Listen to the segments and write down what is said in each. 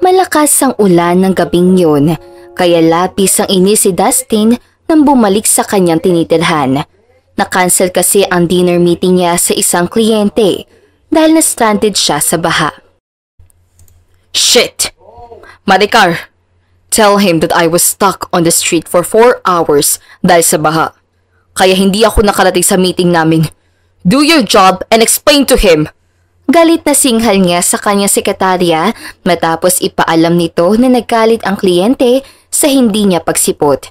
Malakas ang ulan ng gabing yun, kaya labis ang inis si Dustin nang bumalik sa kanyang tinitirhan. Na-cancel kasi ang dinner meeting niya sa isang kliyente dahil na-stranded siya sa baha. Shit! Maricar, tell him that I was stuck on the street for 4 hours dahil sa baha. Kaya hindi ako nakarating sa meeting namin. Do your job and explain to him. Galit na singhal niya sa kanyang sekretarya matapos ipaalam nito na naggalit ang kliyente sa hindi niya pagsipot.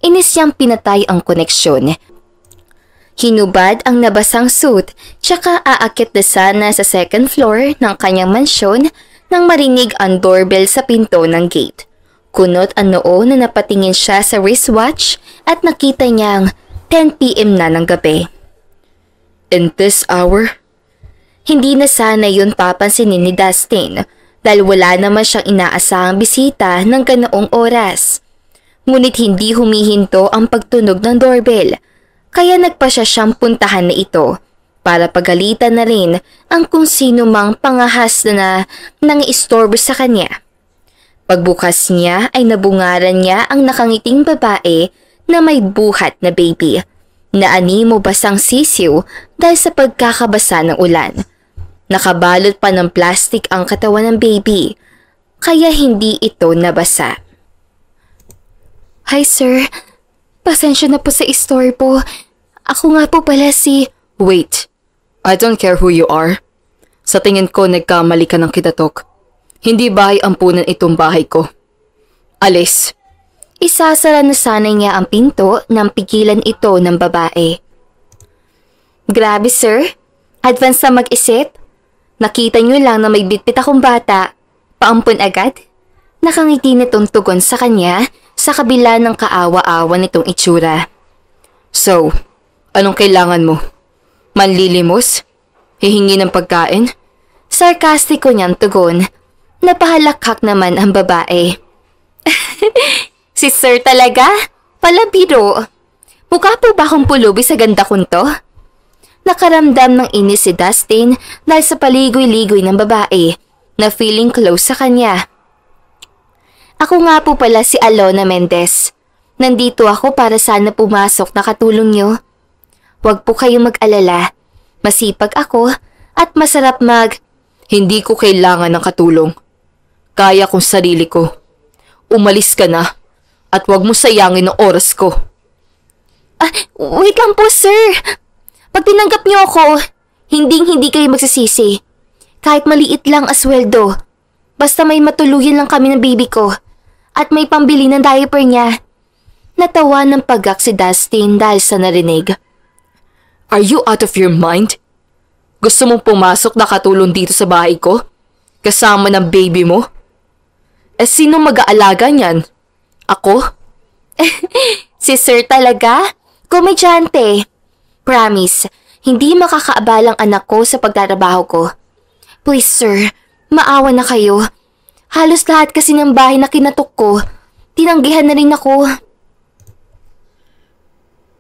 Inis niyang pinatay ang koneksyon. Hinubad ang nabasang suit tsaka aakit na sana sa second floor ng kanyang mansyon nang marinig ang doorbell sa pinto ng gate. Kunot ang noo na napatingin siya sa wristwatch at nakita niyang 10 p.m. na ng gabi. In this hour? Hindi na sana yun papansinin ni Dustin dahil wala naman siyang inaasahang bisita ng ganoong oras. Ngunit hindi humihinto ang pagtunog ng doorbell, kaya nagpasya siyang puntahan na ito para pagalitan na rin ang kung sino mang pangahas na nangiistorbo sa kanya. Pagbukas niya ay nabungaran niya ang nakangiting babae na may buhat na baby, na animo basang sisiw dahil sa pagkakabasa ng ulan. Nakabalot pa ng plastic ang katawan ng baby, kaya hindi ito nabasa. Hi sir, pasensya na po sa istorbo. Ako nga po pala si... Wait, I don't care who you are. Sa tingin ko nagkamali ka ng kitatok. Hindi bahay ampunan itong bahay ko. Alis. Isasara na sana niya ang pinto nang pigilan ito ng babae. Grabe sir, advance na mag-isip. Nakita niyo lang na may bitbit akong bata. Paampun agad? Nakangiti nitong tugon sa kanya sa kabila ng kaawa-awa nitong itsura. So, anong kailangan mo? Manlilimos? Hihingi ng pagkain? Sarkastiko niyang tugon. Napahalakhak naman ang babae. Si sir talaga? Palabiro. Mukha po ba akong pulubi sa ganda kong to? Nakaramdam ng inis si Dustin dahil sa paligoy-ligoy ng babae na feeling close sa kanya. Ako nga po pala si Alona Mendez. Nandito ako para sana pumasok na katulong niyo. Huwag po kayong mag-alala. Masipag ako at masarap mag... Hindi ko kailangan ng katulong. Kaya kong sarili ko. Umalis ka na at huwag mo sayangin ang oras ko. Wait lang po sir. Pag tinanggap niyo ako, hindi kayo magsasisi. Kahit maliit lang asweldo. Basta may matuluyan lang kami ng baby ko. At may pambili ng diaper niya. Natawa ng pagak si Dustin dahil sa narinig. Are you out of your mind? Gusto mong pumasok na katulong dito sa bahay ko? Kasama ng baby mo? Sino mag-aalaga niyan? Ako? Si sir talaga? Komedyante. Promise, hindi makakaabalang anak ko sa pagtatrabaho ko. Please sir, maawa na kayo. Halos lahat kasi ng bahay na kinatok ko, tinanggihan na rin ako.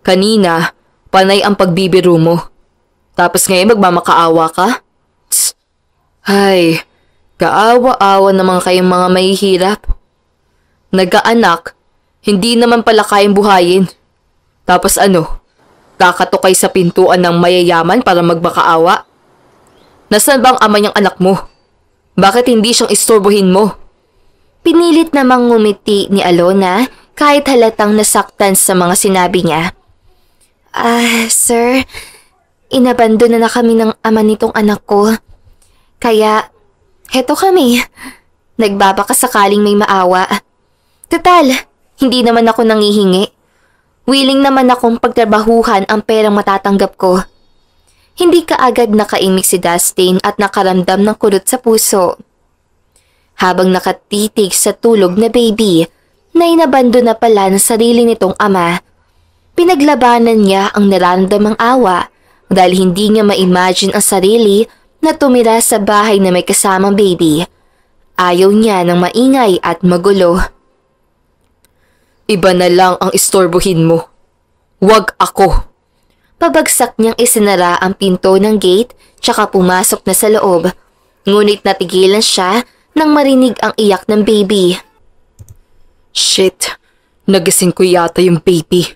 Kanina, panay ang pagbibiro mo. Tapos ngayon magmamakaawa ka? Tss. Ay, kaawa-awa naman kayong mga mahihirap. Nagkaanak, hindi naman pala kayang buhayin. Tapos ano, kakatukay sa pintuan ng mayayaman para magmakaawa? Nasaan bang ama niyang anak mo? Bakit hindi siyang istorbohin mo? Pinilit namang ngumiti ni Alona kahit halatang nasaktan sa mga sinabi niya. Sir, inabandona na kami ng ama nitong anak ko. Kaya, heto kami. Nagbabaka sakaling may maawa. Total, hindi naman ako nangihingi. Willing naman akong pagtrabahuhan ang perang matatanggap ko. Hindi kaagad nakaimik si Dustin at nakaramdam ng kulot sa puso. Habang nakatitig sa tulog na baby na inabando na pala ng sarili nitong ama, pinaglabanan niya ang nararamdamang awa dahil hindi niya ma-imagine ang sarili na tumira sa bahay na may kasamang baby. Ayaw niya ng maingay at magulo. Iba na lang ang istorbohin mo. Huwag ako. Pabagsak niyang isinara ang pinto ng gate tsaka pumasok na sa loob. Ngunit natigilan siya nang marinig ang iyak ng baby. Shit, nagising ko yata yung baby.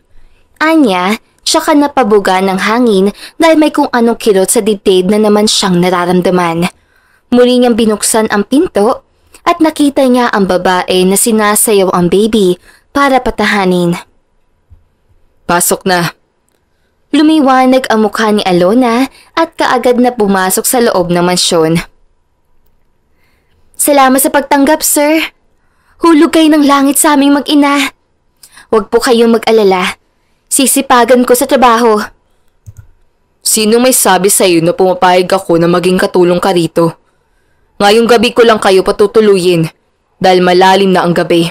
Anya, tsaka napabuga ng hangin dahil may kung anong kirot sa dibdib na naman siyang nararamdaman. Muli niyang binuksan ang pinto at nakita niya ang babae na sinasayaw ang baby para patahanin. Pasok na. Lumiwanag ang mukha ni Alona at kaagad na pumasok sa loob ng mansyon. Salamat sa pagtanggap, sir. Hulog kayo ng langit sa aming mag-ina. Huwag po kayong mag-alala. Sisipagan ko sa trabaho. Sino may sabi sa'yo na pumapayag ako na maging katulong ka rito? Ngayong gabi ko lang kayo patutuluyin dahil malalim na ang gabi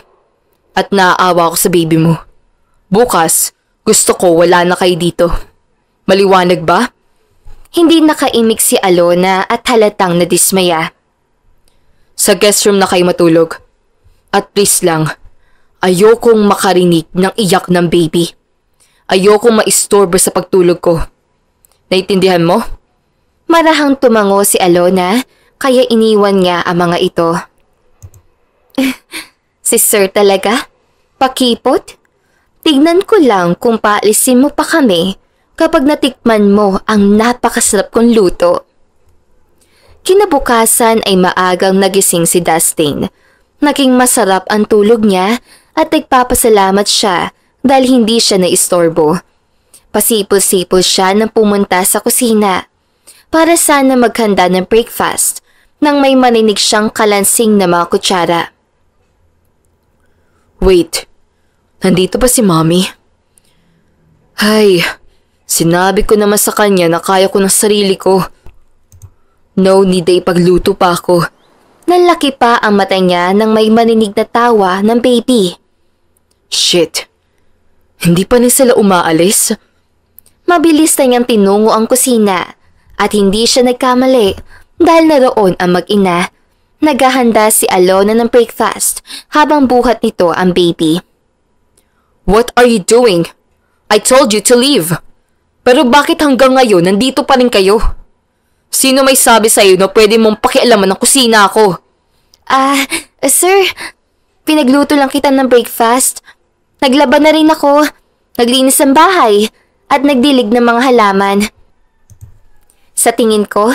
at naaawa ako sa baby mo. Bukas, gusto ko wala na kayo dito. Maliwanag ba? Hindi nakaimik si Alona at halatang nadismaya. Sa guest room na kayo matulog. At please lang, ayokong makarinig ng iyak ng baby. Ayokong maistorbo sa pagtulog ko. Naintindihan mo? Marahang tumango si Alona kaya iniwan niya ang mga ito. Si sir talaga? Pakipot? Tignan ko lang kung paalisin mo pa kami kapag natikman mo ang napakasarap kong luto. Kinabukasan ay maagang nagising si Dustin. Naging masarap ang tulog niya at nagpapasalamat siya dahil hindi siya naistorbo. Pasipol-sipol siya nang pumunta sa kusina para sana maghanda ng breakfast nang may marinig siyang kalansing na mga kutsara. Wait, nandito ba si Mommy? Ay, sinabi ko naman sa kanya na kaya ko ng sarili ko. No need na ipagluto pa ako. Nalaki pa ang mata niya nang may marinig na tawa ng baby. Shit, hindi pa rin sila umaalis? Mabilis na niyang tinungo ang kusina at hindi siya nagkamali dahil naroon ang mag-ina. Naghahanda si Alona ng breakfast habang buhat nito ang baby. What are you doing? I told you to leave. Pero bakit hanggang ngayon nandito pa rin kayo? Sino may sabi sa'yo na pwede mong pakialaman ng kusina ako? Sir, pinagluto lang kita ng breakfast. Naglaba na rin ako, naglinis ng bahay, at nagdilig ng mga halaman. Sa tingin ko,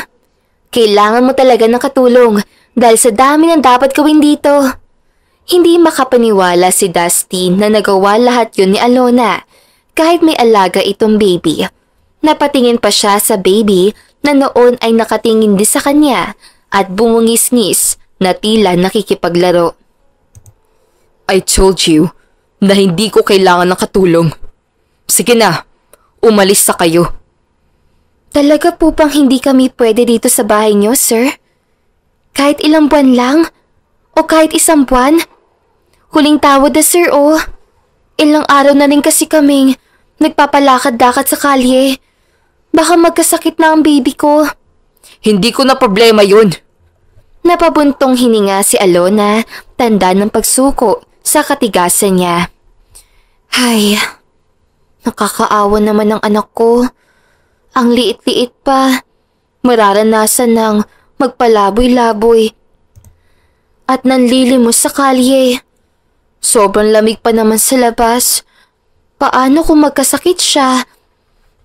kailangan mo talaga ng katulong dahil sa dami ng dapat gawin dito. Hindi makapaniwala si Dustin na nagawa lahat yun ni Alona kahit may alaga itong baby. Napatingin pa siya sa baby na noon ay nakatingin din sa kanya at bumungis-ngis na tila nakikipaglaro. I told you na hindi ko kailangan ng katulong. Sige na, umalis sa kayo. Talaga po bang hindi kami pwede dito sa bahay niyo, sir? Kahit ilang buwan lang? O kahit isang buwan? Huling tawad na, sir, oh. Ilang araw na rin kasi kaming nagpapalakad-lakad sa kalye. Baka magkasakit na ang baby ko. Hindi ko na problema yun. Napabuntong hininga si Alona, tanda ng pagsuko sa katigasan niya. Ay, nakakaawa naman ang anak ko. Ang liit-liit pa. Mararanasan ng magpalaboy-laboy. At nanlilimos sa kalye. Sobrang lamig pa naman sa labas. Paano kung magkasakit siya?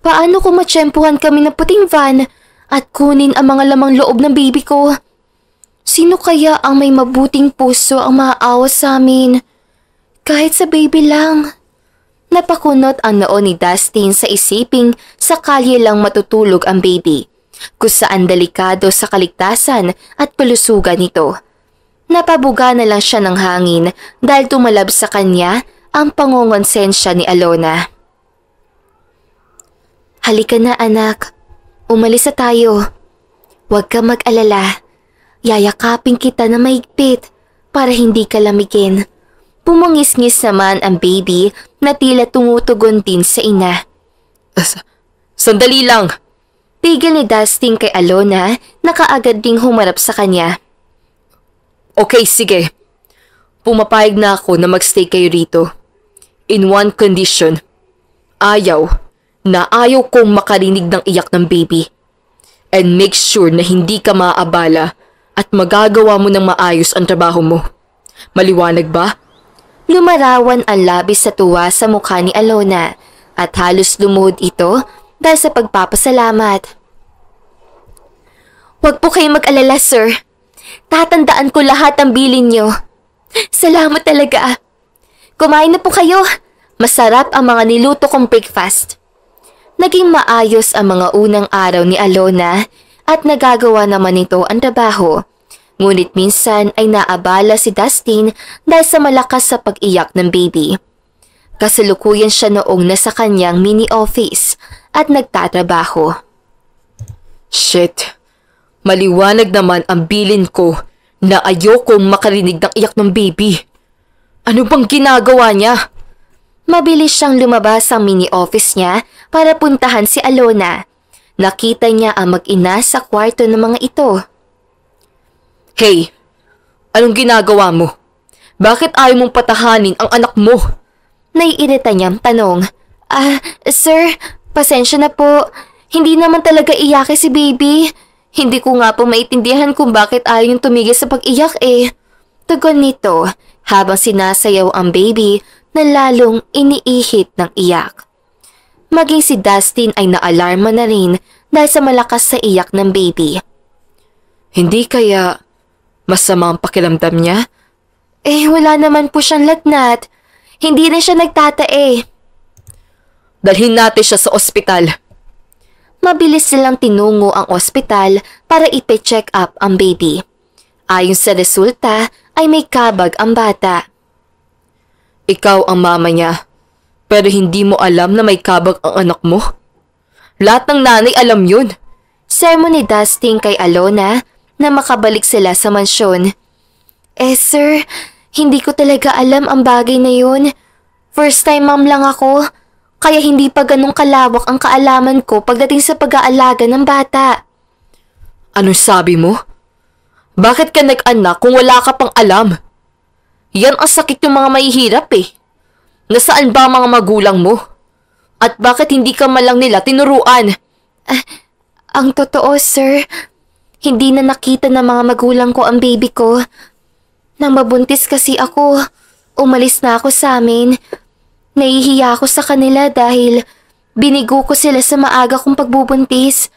Paano kung matsyempuhan kami ng puting van at kunin ang mga lamang loob ng baby ko? Sino kaya ang may mabuting puso ang maaawa sa amin? Kahit sa baby lang. Napakunot ang noo ni Dustin sa isiping sa kalye lang matutulog ang baby, kung saan delikado sa kaligtasan at kalusugan nito. Napabuga na lang siya ng hangin dahil tumalab sa kanya ang pangongonsensya ni Alona. Halika na anak, umalis na tayo. Huwag ka mag-alala, yayakapin kita na mahigpit para hindi ka lamigin. Pumungis-ngis naman ang baby na tila tumutugon din sa ina. Sandali lang! Tigil ni Dustin kay Alona na kaagad ding humarap sa kanya. Okay, sige. Pumapayag na ako na magstay kayo rito. In one condition. Ayaw kong makarinig ng iyak ng baby. And make sure na hindi ka maaabala at magagawa mo ng maayos ang trabaho mo. Maliwanag ba? Lumarawan ang labis sa tuwa sa mukha ni Alona at halos lumuhod ito dahil sa pagpapasalamat. Huwag po kayong mag-alala, sir. Tatandaan ko lahat ang bilin niyo. Salamat talaga. Kumain na po kayo. Masarap ang mga niluto kong breakfast. Naging maayos ang mga unang araw ni Alona at nagagawa naman ito ang trabaho. Ngunit minsan ay naabala si Dustin dahil sa malakas sa pag-iyak ng baby. Kasalukuyan siya noong nasa kanyang mini office at nagtatrabaho. Shit, maliwanag naman ang bilin ko na ayokong makarinig ng iyak ng baby. Ano bang ginagawa niya? Mabilis siyang lumabas sa mini office niya para puntahan si Alona. Nakita niya ang mag-ina sa kwarto ng mga ito. Hey, anong ginagawa mo? Bakit ayaw mong patahanin ang anak mo? Naiirita niyang tanong. Sir, pasensya na po. Hindi naman talaga iyakin si baby. Hindi ko nga po maintindihan kung bakit ayaw niyong tumigil sa pag-iyak eh. Tugon nito habang sinasayaw ang baby na lalong iniihit ng iyak. Maging si Dustin ay naalarma na rin dahil sa malakas sa iyak ng baby. Hindi kaya masama ang pakiramdam niya? Wala naman po siyang lagnat. Hindi rin siya nagtatae. Dalhin natin siya sa ospital. Mabilis silang tinungo ang ospital para ipe-check up ang baby. Ayon sa resulta ay may kabag ang bata. Ikaw ang mama niya, pero hindi mo alam na may kabag ang anak mo? Lahat ng nanay alam yun. Sermon ni Dustin kay Alona na makabalik sila sa mansyon. Sir, hindi ko talaga alam ang bagay na yun. First time mom lang ako, kaya hindi pa ganun kalawak ang kaalaman ko pagdating sa pag-aalaga ng bata. Anong sabi mo? Bakit ka nag-anak kung wala ka pang alam? Yan ang sakit ng mga mahihirap eh. Nasaan ba ang mga magulang mo? At bakit hindi ka malang nila tinuruan? Ang totoo, sir, hindi na nakita ng mga magulang ko ang baby ko. Nang mabuntis kasi ako, umalis na ako sa amin. Nahihiya ako sa kanila dahil binigo ko sila sa maaga kong pagbubuntis.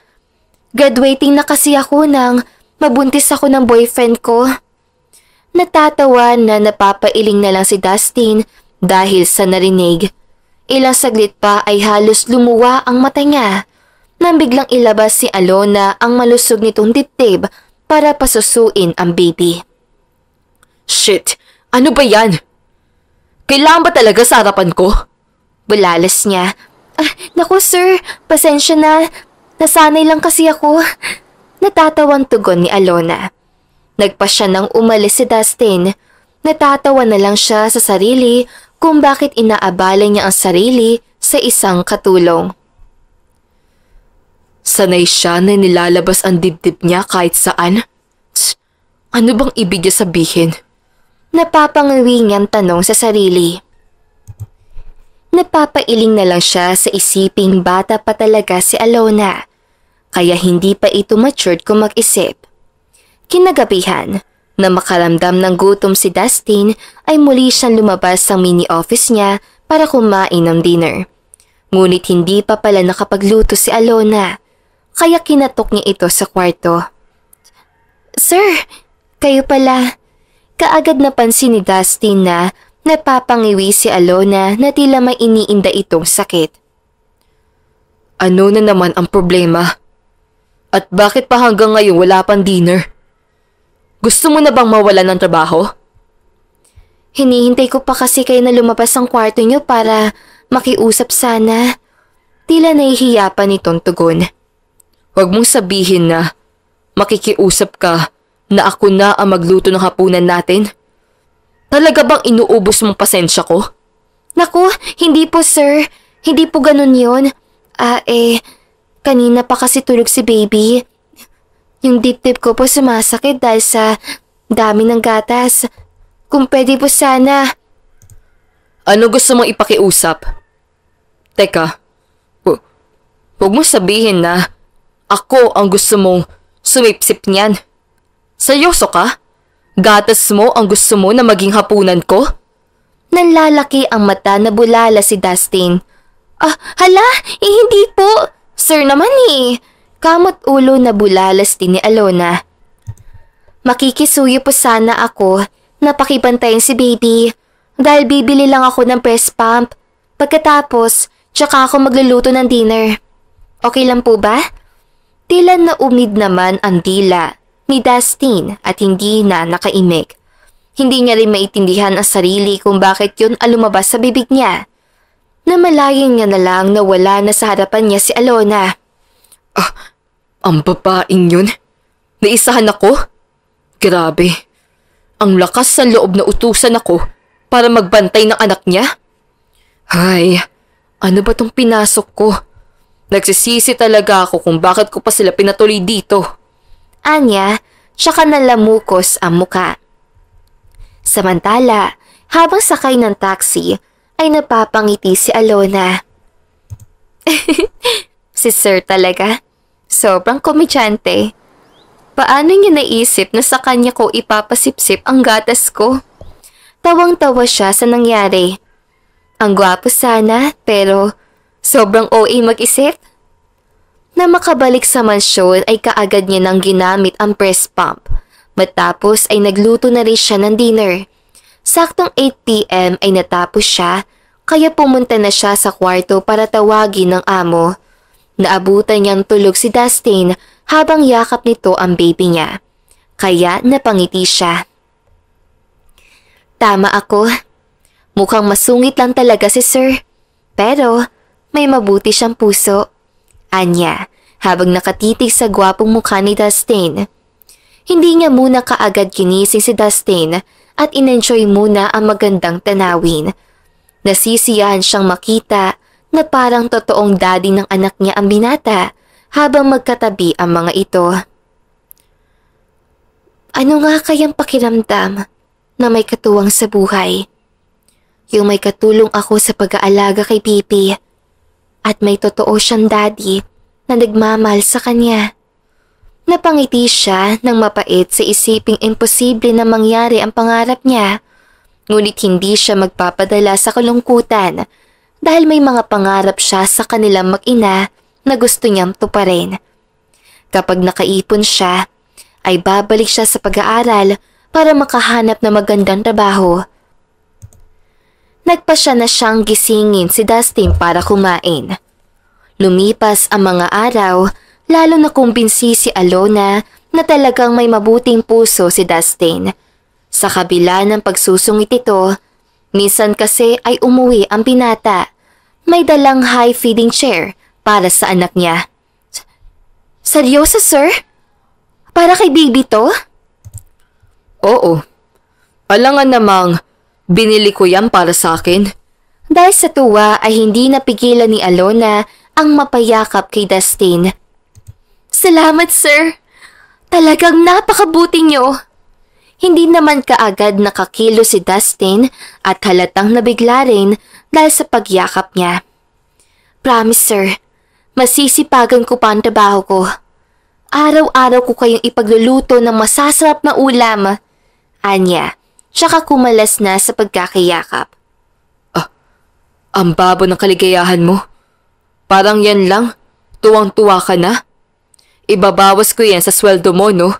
Graduating na kasi ako nang mabuntis ako ng boyfriend ko. Natatawa na napapailing na lang si Dustin dahil sa narinig. Ilang saglit pa ay halos lumuwa ang mata niya nang biglang ilabas si Alona ang malusog nitong dibdib para pasusuin ang baby. Shit! Ano ba yan? Kailangan ba talaga sa harapan ko? Bulalas niya. Naku sir, pasensya na. Nasanay lang kasi ako. Natatawang tugon ni Alona. Nagpa siya nang umalis si Dustin. Natatawa na lang siya sa sarili kung bakit inaabala niya ang sarili sa isang katulong. Sanay siya na nilalabas ang dibdib niya kahit saan? Ano bang ibig niya sabihin? Napapangawi niyang tanong sa sarili. Napapailing na lang siya sa isiping bata pa talaga si Alona, kaya hindi pa ito matured kung mag-isip. Kinagabihan, na makaramdam ng gutom si Dustin ay muli siyang lumabas sa mini office niya para kumain ng dinner. Ngunit hindi pa pala nakapagluto si Alona, kaya kinatok niya ito sa kwarto. Sir, kayo pala. Kaagad napansin ni Dustin na napapangiwi si Alona na tila may iniinda itong sakit. Ano na naman ang problema? At bakit pa hanggang ngayon wala pang dinner? Gusto mo na bang mawalan ng trabaho? Hinihintay ko pa kasi kayo na lumabas ang kwarto niyo para makiusap sana. Tila nahihiya pa nitong tugon. Huwag mong sabihin na makikiusap ka na ako na ang magluto ng hapunan natin. Talaga bang inuubos mong pasensya ko? Naku, hindi po sir. Hindi po ganun yun. Kanina pa kasi tulog si baby. Yung dibdib ko po sumasakit dahil sa dami ng gatas. Kung pwede po sana. Ano gusto mong ipakiusap? Teka, huwag mo sabihin na ako ang gusto mong sumipsip niyan. Seryoso ka? Gatas mo ang gusto mo na maging hapunan ko? Nanlalaki ang mata na bulala si Dustin. Hala, hindi po. Sir naman eh. Kamot ulo na bulalas din ni Alona. Makikisuyo po sana ako na pakibantayin si baby dahil bibili lang ako ng breast pump. Pagkatapos, tsaka ako magluluto ng dinner. Okay lang po ba? Tila naumid naman ang dila ni Dustin at hindi na nakaimik. Hindi niya rin maitindihan ang sarili kung bakit yun ang lumabas sa bibig niya. Namalayan niya na lang na wala na sa harapan niya si Alona. Ang babaeng yun? Naisahan ako? Grabe. Ang lakas sa loob na utusan ako para magbantay ng anak niya? Ay, ano ba tong pinasok ko? Nagsisisi talaga ako kung bakit ko pa sila pinatuloy dito. Anya, tsaka nalamukos ang muka. Samantala, habang sakay ng taxi, ay napapangiti si Alona. Si Sir talaga. Sobrang komedyante. Paano niya naisip na sa kanya ko ipapasipsip ang gatas ko? Tawang-tawa siya sa nangyari. Ang gwapo sana, pero sobrang OA mag-isip. Na makabalik sa mansyon ay kaagad niya nang ginamit ang breast pump. Matapos ay nagluto na rin siya ng dinner. Saktong 8 p.m. ay natapos siya, kaya pumunta na siya sa kwarto para tawagin ng amo. Naabutan niyang tulog si Dustin habang yakap nito ang baby niya. Kaya napangiti siya. Tama ako. Mukhang masungit lang talaga si Sir. Pero may mabuti siyang puso. Anya, habang nakatitig sa gwapong mukha ni Dustin. Hindi niya muna kaagad ginising si Dustin at inenjoy muna ang magandang tanawin. Nasisiyahan siyang makita na parang totoong daddy ng anak niya ang binata habang magkatabi ang mga ito. Ano nga kayang pakiramdam na may katuwang sa buhay? Yung may katulong ako sa pag-aalaga kay Pipi at may totoo siyang daddy na nagmamahal sa kanya. Napangiti siya ng mapait sa isiping imposible na mangyari ang pangarap niya. Ngunit hindi siya magpapadala sa kalungkutan dahil may mga pangarap siya sa kanilang mag-ina na gusto niyang tuparin. Kapag nakaipon siya, ay babalik siya sa pag-aaral para makahanap ng magandang trabaho. Nagpasya na siyang gisingin si Dustin para kumain. Lumipas ang mga araw, lalo na kumbinsi si Alona na talagang may mabuting puso si Dustin. Sa kabila ng pagsusungit ito, minsan kasi ay umuwi ang binata. May dalang high feeding chair para sa anak niya. Seryoso, sir? Para kay baby to? Oo. Alangan namang binili ko yan para sa akin. Dahil sa tuwa ay hindi napigilan ni Alona ang mapayakap kay Dustin. Salamat, sir. Talagang napakabuti niyo. Hindi naman kaagad nakakilo si Dustin at halatang nabigla rin dahil sa pagyakap niya. Promise, sir, masisipagan ko pa ang trabaho ko. Araw-araw ko kayong ipagluluto ng masasarap na ulam. Anya, tsaka kumalas na sa pagkakayakap. Ang babo ng kaligayahan mo. Parang yan lang, tuwang-tuwa ka na. Ibabawas ko yan sa sweldo mo, no?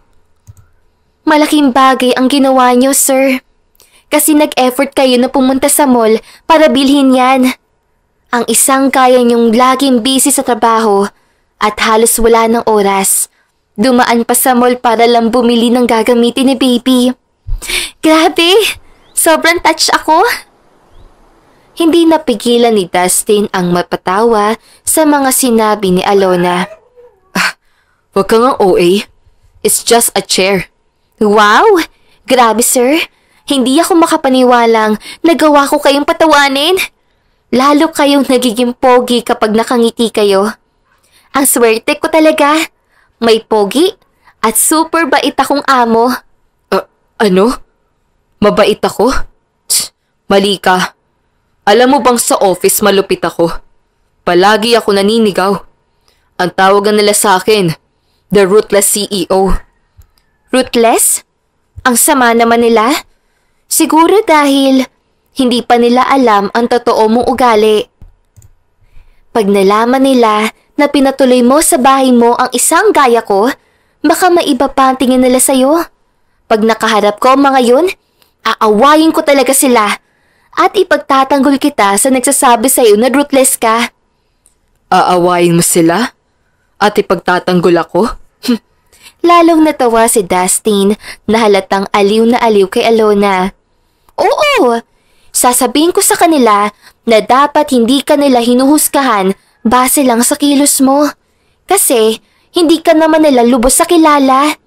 Malaking bagay ang ginawa niyo, sir. Kasi nag-effort kayo na pumunta sa mall para bilhin yan. Ang isang kaya niyong laging busy sa trabaho at halos wala ng oras. Dumaan pa sa mall para lang bumili ng gagamitin ni baby. Grabe! Sobrang touch ako. Hindi napigilan ni Dustin ang mapatawa sa mga sinabi ni Alona. Huwag ka nga OA. It's just a chair. Wow! Grabe, sir. Hindi ako makapaniwalang nagawa ko kayong patawanin. Lalo kayong nagiging pogi kapag nakangiti kayo. Ang swerte ko talaga. May pogi at super bait akong amo. Ano? Mabait ako? Mali ka. Alam mo bang sa office malupit ako? Palagi ako naninigaw. Ang tawagan nila sa akin, the Ruthless CEO. Ruthless? Ang sama naman nila. Siguro dahil hindi pa nila alam ang totoo mong ugali. Pag nalaman nila na pinatuloy mo sa bahay mo ang isang gaya ko, baka maiba pa ang tingin nila sa'yo. Pag nakaharap ko mga yun, aawayin ko talaga sila at ipagtatanggol kita sa nagsasabi sa'yo na ruthless ka. Aawayin mo sila? At ipagtatanggol ako? Lalong natawa si Dustin na halatang aliw na aliw kay Alona. Oo, sasabihin ko sa kanila na dapat hindi ka nila hinuhusgahan base lang sa kilos mo. Kasi hindi ka naman nila lubos sa kilala.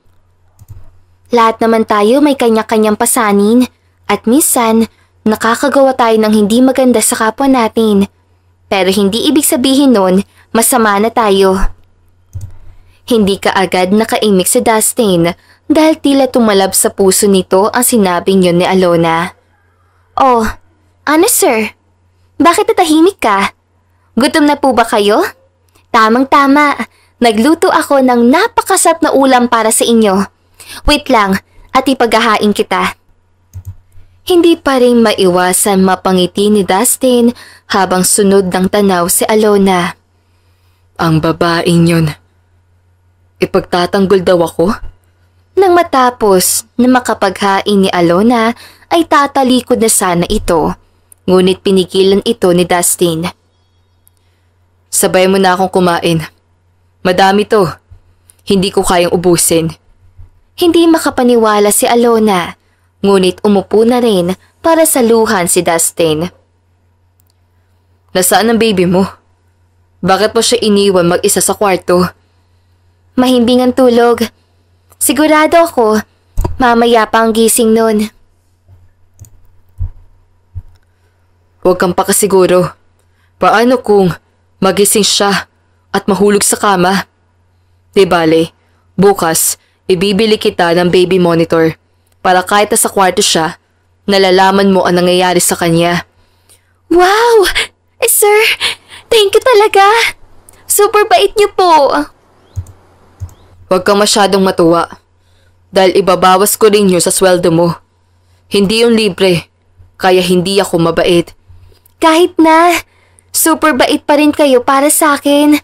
Lahat naman tayo may kanya-kanyang pasanin at minsan nakakagawa tayo ng hindi maganda sa kapwa natin. Pero hindi ibig sabihin nun masama na tayo. Hindi ka agad nakaimik si Dustin dahil tila tumalab sa puso nito ang sinabing yun ni Alona. Oh, ano sir? Bakit natahimik ka? Gutom na po ba kayo? Tamang-tama, nagluto ako ng napakasarap na ulam para sa inyo. Wait lang at ipaghahain kita. Hindi pa rin maiwasan mapangiti ni Dustin habang sunod ng tanaw si Alona. Ang babaeng yun. Ipagtatanggol daw ako? Nang matapos na makapaghain ni Alona ay tatalikod na sana ito, ngunit pinigilan ito ni Dustin. Sabay mo na akong kumain. Madami to. Hindi ko kayang ubusin. Hindi makapaniwala si Alona, ngunit umupo na rin para saluhan si Dustin. Nasaan ang baby mo? Bakit mo siya iniwan mag-isa sa kwarto? Mahimbing ang tulog. Sigurado ako, mamaya pa ang gising nun. Huwag kang pakasiguro. Paano kung magising siya at mahulog sa kama? Di bale, bukas ibibili kita ng baby monitor para kahit sa kwarto siya, nalalaman mo ang nangyayari sa kanya. Wow! Sir, thank you talaga. Super bait niyo po. Huwag kang masyadong matuwa dahil ibabawas ko rin yun sa sweldo mo. Hindi yung libre, kaya hindi ako mabait. Kahit na, super bait pa rin kayo para sa akin.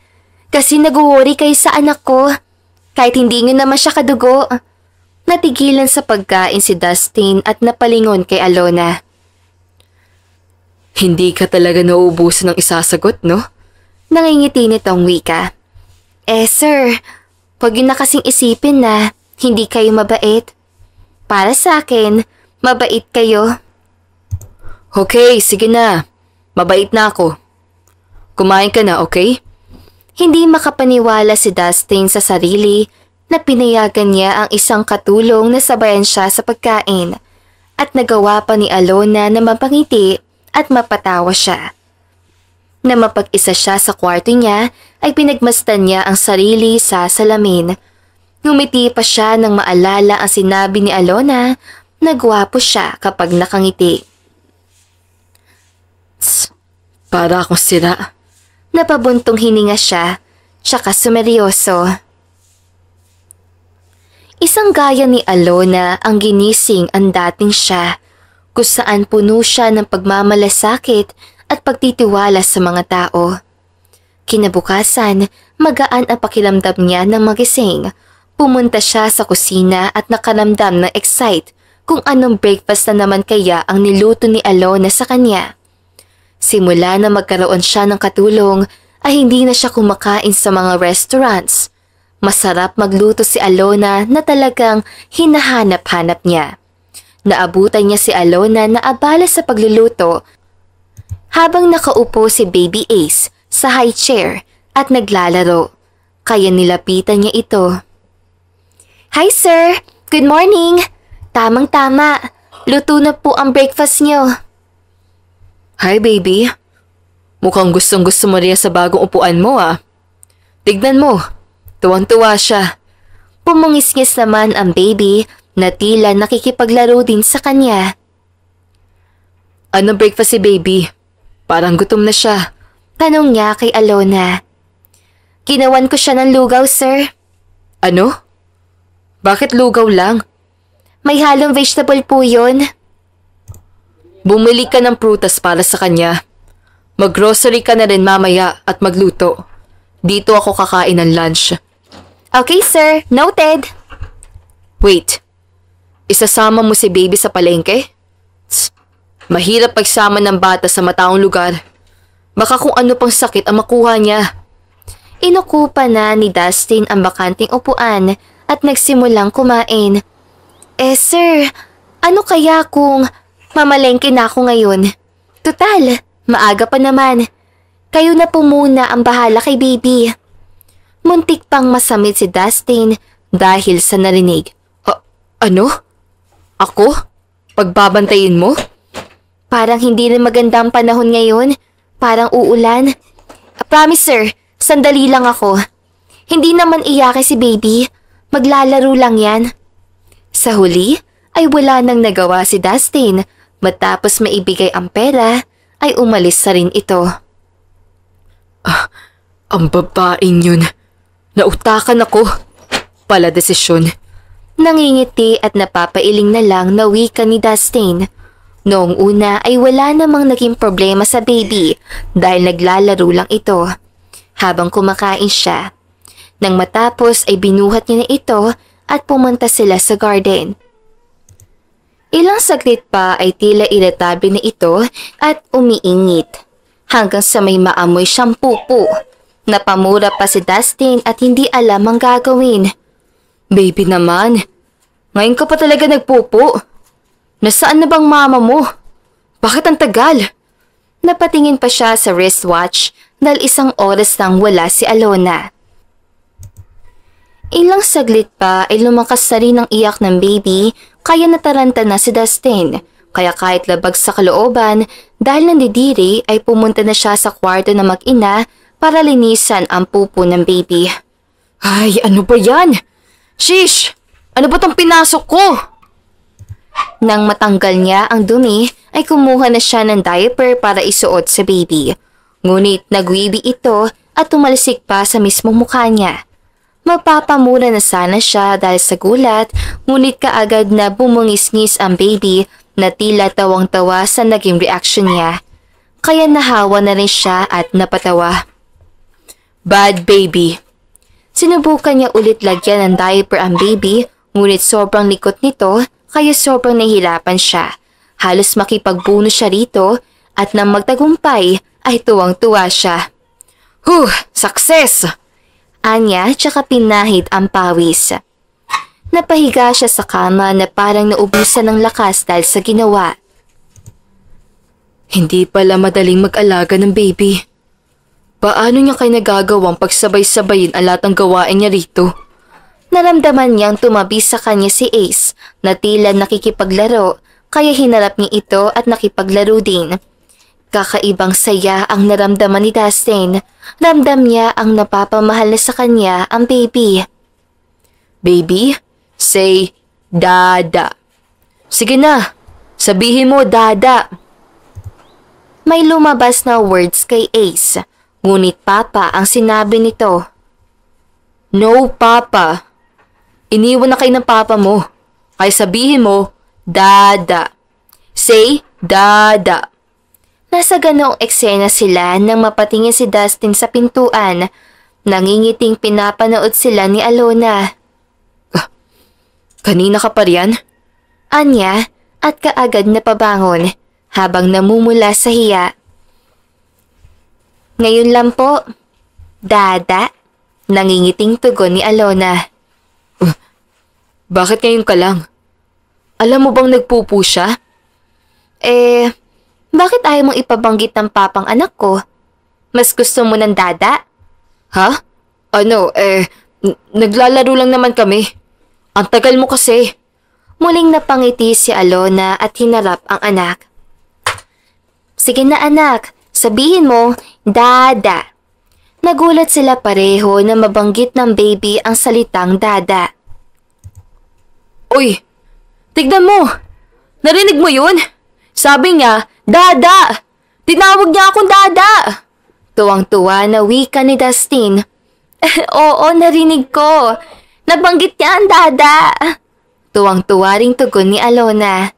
Kasi nag-worry kayo sa anak ko. Kahit hindi nyo naman siya kadugo. Natigilan sa pagkain si Dustin at napalingon kay Alona. Hindi ka talaga nauubusan ng isasagot, no? Nangingiti nitong wika. Sir, huwag yun na kasing isipin na hindi kayo mabait. Para sa akin, mabait kayo. Okay, sige na. Mabait na ako. Kumain ka na, okay? Hindi makapaniwala si Dustin sa sarili na pinayagan niya ang isang katulong na sabayan siya sa pagkain at nagawa pa ni Alona na mapangiti at mapatawa siya. Na mapag-isa siya sa kwarto niya ay pinagmasdan niya ang sarili sa salamin. Ngumiti pa siya nang maalala ang sinabi ni Alona na gwapo siya kapag nakangiti. Tss, para akong sira. Napabuntong hininga siya, tsaka sumeryoso. Isang gaya ni Alona ang ginising ang dating siya, kung saan puno siya ng pagmamalasakit at pagtitiwala sa mga tao. Kinabukasan, magaan ang pakiramdam niya nang magising. Pumunta siya sa kusina at nakaramdam ng excite kung anong breakfast na naman kaya ang niluto ni Alona sa kanya. Simula na magkaroon siya ng katulong ay hindi na siya kumakain sa mga restaurants. Masarap magluto si Alona na talagang hinahanap-hanap niya. Naabutan niya si Alona na abala sa pagluluto habang nakaupo si Baby Ace sa high chair at naglalaro. Kaya nilapitan niya ito. Hi sir! Good morning! Tamang-tama. Luto na po ang breakfast niyo. Hi baby. Mukhang gustong-gusto mo rin sa bagong upuan mo ah. Tignan mo, tuwang-tuwa siya. Pumungis-ngis naman ang baby na tila nakikipaglaro din sa kanya. Anong breakfast si baby? Parang gutom na siya. Tanong niya kay Alona. Ginawan ko siya ng lugaw, sir. Ano? Bakit lugaw lang? May halong vegetable po yun. Bumili ka ng prutas para sa kanya. Mag-grocery ka na rin mamaya at magluto. Dito ako kakain ng lunch. Okay, sir. Noted. Wait. Isasama mo si baby sa palengke? Tsk, mahirap pagsama ng bata sa mataong lugar. Baka kung ano pang sakit ang makuha niya. Inukupa na ni Dustin ang bakanting upuan at nagsimulang kumain. Sir, ano kaya kung mamalengke na ako ngayon? Tutal, maaga pa naman. Kayo na po muna ang bahala kay baby. Muntik pang masamid si Dustin dahil sa narinig. Ano? Ako? Pagbabantayin mo? Parang hindi rin magandang panahon ngayon. Parang uulan. Promise sir, sandali lang ako. Hindi naman iyake si baby. Maglalaro lang yan. Sa huli ay wala nang nagawa si Dustin. Matapos maibigay ang pera ay umalis sa rin ito. Ang babaeng yun. Nautakan ako. Pala desisyon. Nangingiti at napapailing na lang na wika ni Dustin. Noong una ay wala namang naging problema sa baby dahil naglalaro lang ito habang kumakain siya. Nang matapos ay binuhat niya na ito at pumunta sila sa garden. Ilang saglit pa ay tila irritable na ito at umiingit hanggang sa may maamoy siyang pupo. Napamura pa si Dustin at hindi alam ang gagawin. Baby naman, ngayon ka pa talaga nagpupo. Nasaan na bang mama mo? Bakit ang tagal? Napatingin pa siya sa wristwatch dahil 1 oras nang wala si Alona. Ilang saglit pa ay lumakas na rin ang iyak ng baby kaya nataranta na si Dustin. Kaya kahit labag sa kalooban dahil nandidiri ay pumunta na siya sa kwarto ng mag-ina para linisan ang pupo ng baby. Ay, ano ba yan? Shish! Ano ba tong pinasok ko? Nang matanggal niya ang dumi, ay kumuha na siya ng diaper para isuot sa baby. Ngunit nagwibi ito at tumalsik pa sa mismong mukha niya. Magpapamura na sana siya dahil sa gulat, ngunit kaagad na bumungis-ngis ang baby na tila tawang-tawa sa naging reaction niya. Kaya nahawa na rin siya at napatawa. Bad baby. Sinubukan niya ulit lagyan ng diaper ang baby, ngunit sobrang likot nito kaya sobrang nahihirapan siya. Halos makipagbuno siya rito at nang magtagumpay ay tuwang-tuwa siya. Success! Anya tsaka pinahid ang pawis. Napahiga siya sa kama na parang naubusan ng lakas dahil sa ginawa. Hindi pala madaling mag-alaga ng baby. Paano niya kayo nagagawang pagsabay-sabayin ang lahat ng gawain niya rito? Naramdaman niyang tumabi sa kanya si Ace na tila nakikipaglaro kaya hinarap niya ito at nakipaglaro din. Kakaibang saya ang naramdaman ni Dustin. Ramdam niya ang napapamahal na sa kanya ang baby. Baby, say dada. Sige na, sabihin mo dada. May lumabas na words kay Ace, ngunit papa ang sinabi nito. No, papa. Iniwan na kayo ng papa mo. Kaya sabihin mo, dada. Say dada. Nasa ganoong eksena sila nang mapatingin si Dustin sa pintuan. Nangingiting pinapanood sila ni Alona. Kanina ka pa riyan? Anya at kaagad na pabangon habang namumula sa hiya. Ngayon lang po, dada. Nangingiting tugon ni Alona. Bakit ngayon ka lang? Alam mo bang nagpupo siya? Bakit ayaw mong ipabanggit ng papang anak ko? Mas gusto mo ng dada? Ha? Naglalaro lang naman kami. Ang tagal mo kasi. Muling napangiti si Alona at hinarap ang anak. Sige na anak, sabihin mo, dada. Nagulat sila pareho na mabanggit ng baby ang salitang dada. Uy, tignan mo. Narinig mo yun? Sabi niya, dada! Tinawag niya akong dada! Tuwang-tuwa na wika ni Dustin. Oo, narinig ko. Nabanggit niya ang dada! Tuwang-tuwa ring tugon ni Alona.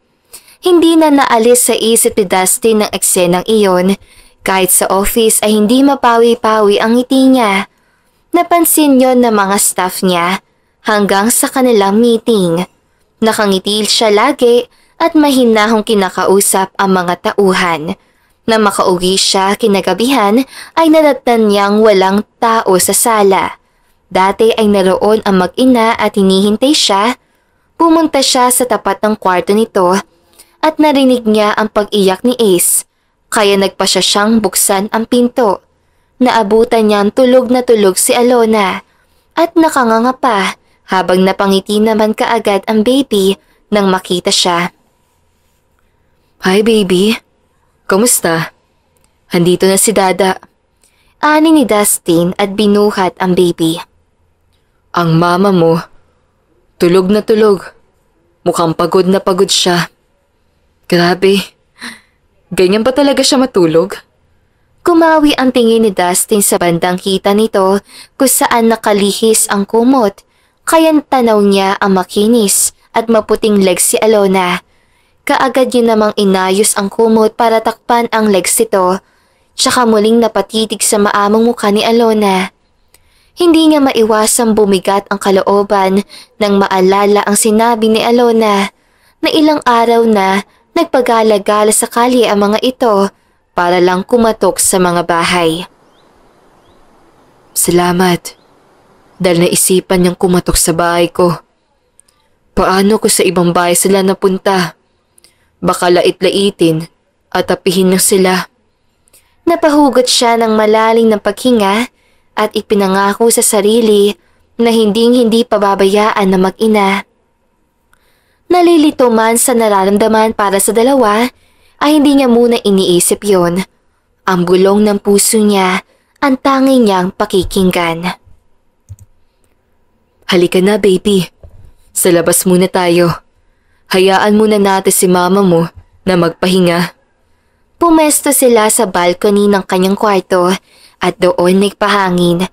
Hindi na naalis sa isip ni Dustin ng eksenang iyon. Kahit sa office ay hindi mapawi-pawi ang ngiti niya. Napansin yon ng mga staff niya hanggang sa kanilang meeting. Nakangiti siya lagi at mahinahong kinakausap ang mga tauhan. Na makauwi siya kinagabihan ay nadatnan niyang walang tao sa sala. Dati ay naroon ang mag-ina at hinihintay siya. Pumunta siya sa tapat ng kwarto nito at narinig niya ang pag-iyak ni Ace. Kaya nagpa siya siyang buksan ang pinto. Naabutan niyang tulog na tulog si Alona at nakanganga pa habang napangiti naman kaagad ang baby nang makita siya. Hi baby, kamusta? Andito na si Dada. Ani ni Dustin at binuhat ang baby. Ang mama mo, tulog na tulog. Mukhang pagod na pagod siya. Grabe, ganyan ba talaga siya matulog? Kumawi ang tingin ni Dustin sa bandang hita nito kung saan nakalihis ang kumot. Kaya tanaw niya ang makinis at maputing legs si Alona. Kaagad niya namang inayos ang kumot para takpan ang legs nito. Tsaka muling napatitig sa maamong mukha ni Alona. Hindi niya maiwasang bumigat ang kalooban nang maalala ang sinabi ni Alona na ilang araw na nagpagala-gala sa kalye ang mga ito para lang kumatok sa mga bahay. Salamat. Dahil naisipan niyang kumatok sa bahay ko. Paano ko sa ibang bahay sila napunta? Baka lait-laitin at apihin na sila. Napahugot siya ng malalim ng paghinga at ipinangako sa sarili na hinding-hindi pababayaan na mag-ina. Nalilito man sa nararamdaman para sa dalawa, ay hindi niya muna iniisip yon. Ang bulong ng puso niya, ang tanging niyang pakikinggan. Halika na baby, sa labas muna tayo. Hayaan muna natin si mama mo na magpahinga. Pumesto sila sa balcony ng kanyang kwarto at doon nagpahangin.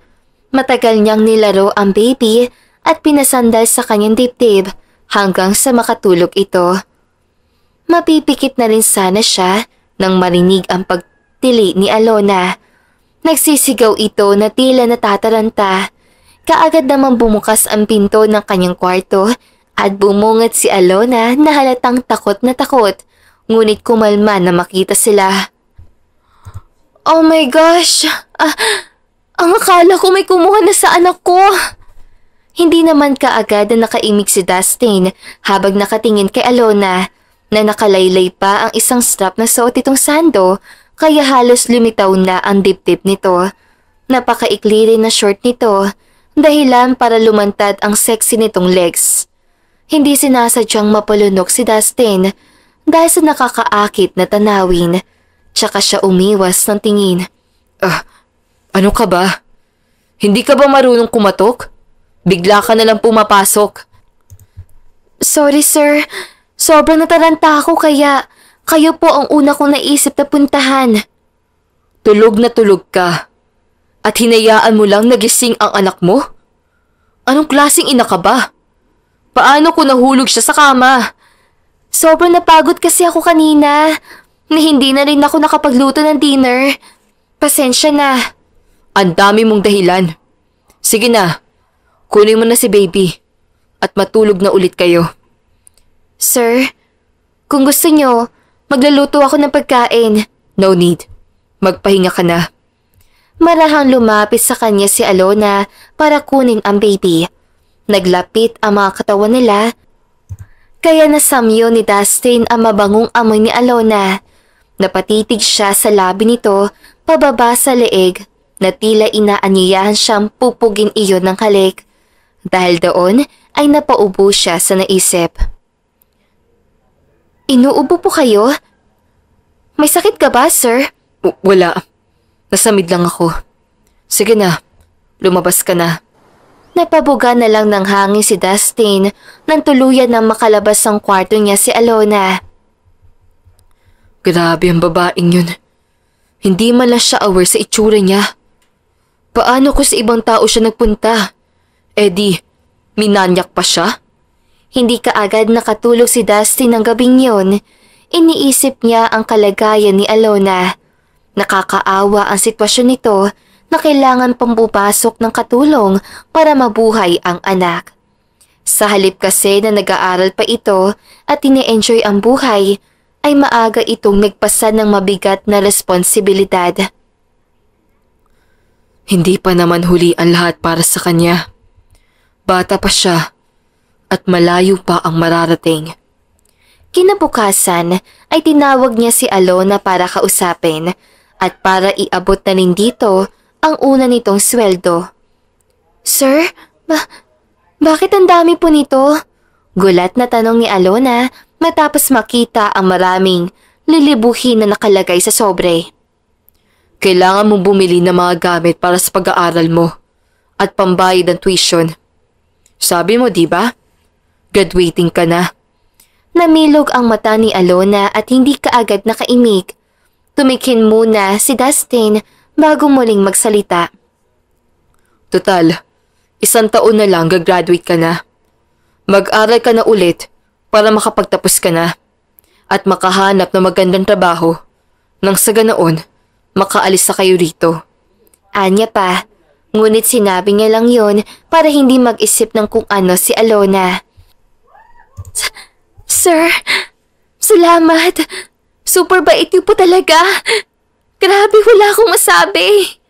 Matagal niyang nilaro ang baby at pinasandal sa kanyang dibdib hanggang sa makatulog ito. Mapipikit na rin sana siya nang marinig ang pagtili ni Alona. Nagsisigaw ito na tila natataranta. Kaagad namang bumukas ang pinto ng kanyang kwarto at bumungat si Alona na halatang takot na takot, ngunit kumalma na makita sila. Oh my gosh! Ang akala ko may kumuha na sa anak ko! Hindi naman kaagad na nakaimik si Dustin habang nakatingin kay Alona na nakalaylay pa ang isang strap na suot itong sando kaya halos lumitaw na ang dibdib nito. Napakaikli rin na short nito, dahilan para lumantad ang sexy nitong legs. Hindi sinasadyang mapalunok si Dustin dahil sa nakakaakit na tanawin, tsaka siya umiwas ng tingin. Ano ka ba? Hindi ka ba marunong kumatok? Bigla ka na lang pumapasok. Sorry sir, sobrang nataranta ako kaya kayo po ang una kong naisip na puntahan. Tulog na tulog ka. At hinayaan mo lang nagising ang anak mo? Anong klaseng ina ka ba? Paano kung nahulog siya sa kama? Sobrang napagod kasi ako kanina na hindi na rin ako nakapagluto ng dinner. Pasensya na. Ang dami mong dahilan. Sige na, kunin mo na si baby at matulog na ulit kayo. Sir, kung gusto nyo, magluluto ako ng pagkain. No need. Magpahinga ka na. Marahang lumapit sa kanya si Alona para kunin ang baby. Naglapit ang mga katawan nila, kaya nasamyo ni Dustin ang mabangong amoy ni Alona. Napatitig siya sa labi nito pababa sa leeg na tila inaanyayahan siyang pupugin iyon ng halik. Dahil doon ay napaubo siya sa naisip. Inuubo po kayo? May sakit ka ba, sir? Wala. Nasamid lang ako. Sige na, lumabas ka na. Napabuga na lang ng hangin si Dustin nang tuluyan na makalabas ang kwarto niya si Alona. Grabe ang babaeng yun. Hindi man lang siya aware sa itsura niya. Paano kung sa ibang tao siya nagpunta? Minanyak pa siya? Hindi kaagad nakatulog si Dustin ng gabing yon. Iniisip niya ang kalagayan ni Alona. Nakakaawa ang sitwasyon nito na kailangan pang pupasok ng katulong para mabuhay ang anak. Sa halip kasi na nag-aaral pa ito at ine-enjoy ang buhay, ay maaga itong nagpasa ng mabigat na responsibilidad. Hindi pa naman huli ang lahat para sa kanya. Bata pa siya at malayo pa ang mararating. Kinabukasan ay tinawag niya si Alona para kausapin at para iabot na rin dito ang una nitong sweldo. Sir, bakit ang dami po nito? Gulat na tanong ni Alona matapos makita ang maraming lilibuhin na nakalagay sa sobre. Kailangan mong bumili ng mga gamit para sa pag-aaral mo at pambayad ng tuition. Sabi mo, di ba? Graduating ka na. Namilog ang mata ni Alona at hindi kaagad nakaimik. Tumikin muna si Dustin bago muling magsalita. Total, 1 taon na lang gagraduate ka na. Mag-aral ka na ulit para makapagtapos ka na at makahanap ng magandang trabaho nang sa ganoon makaalis na kayo rito. Anya pa, ngunit sinabi niya lang yon para hindi mag-isip ng kung ano si Alona. Sir, salamat. Super bait niyo po talaga. Grabe, wala akong masabi.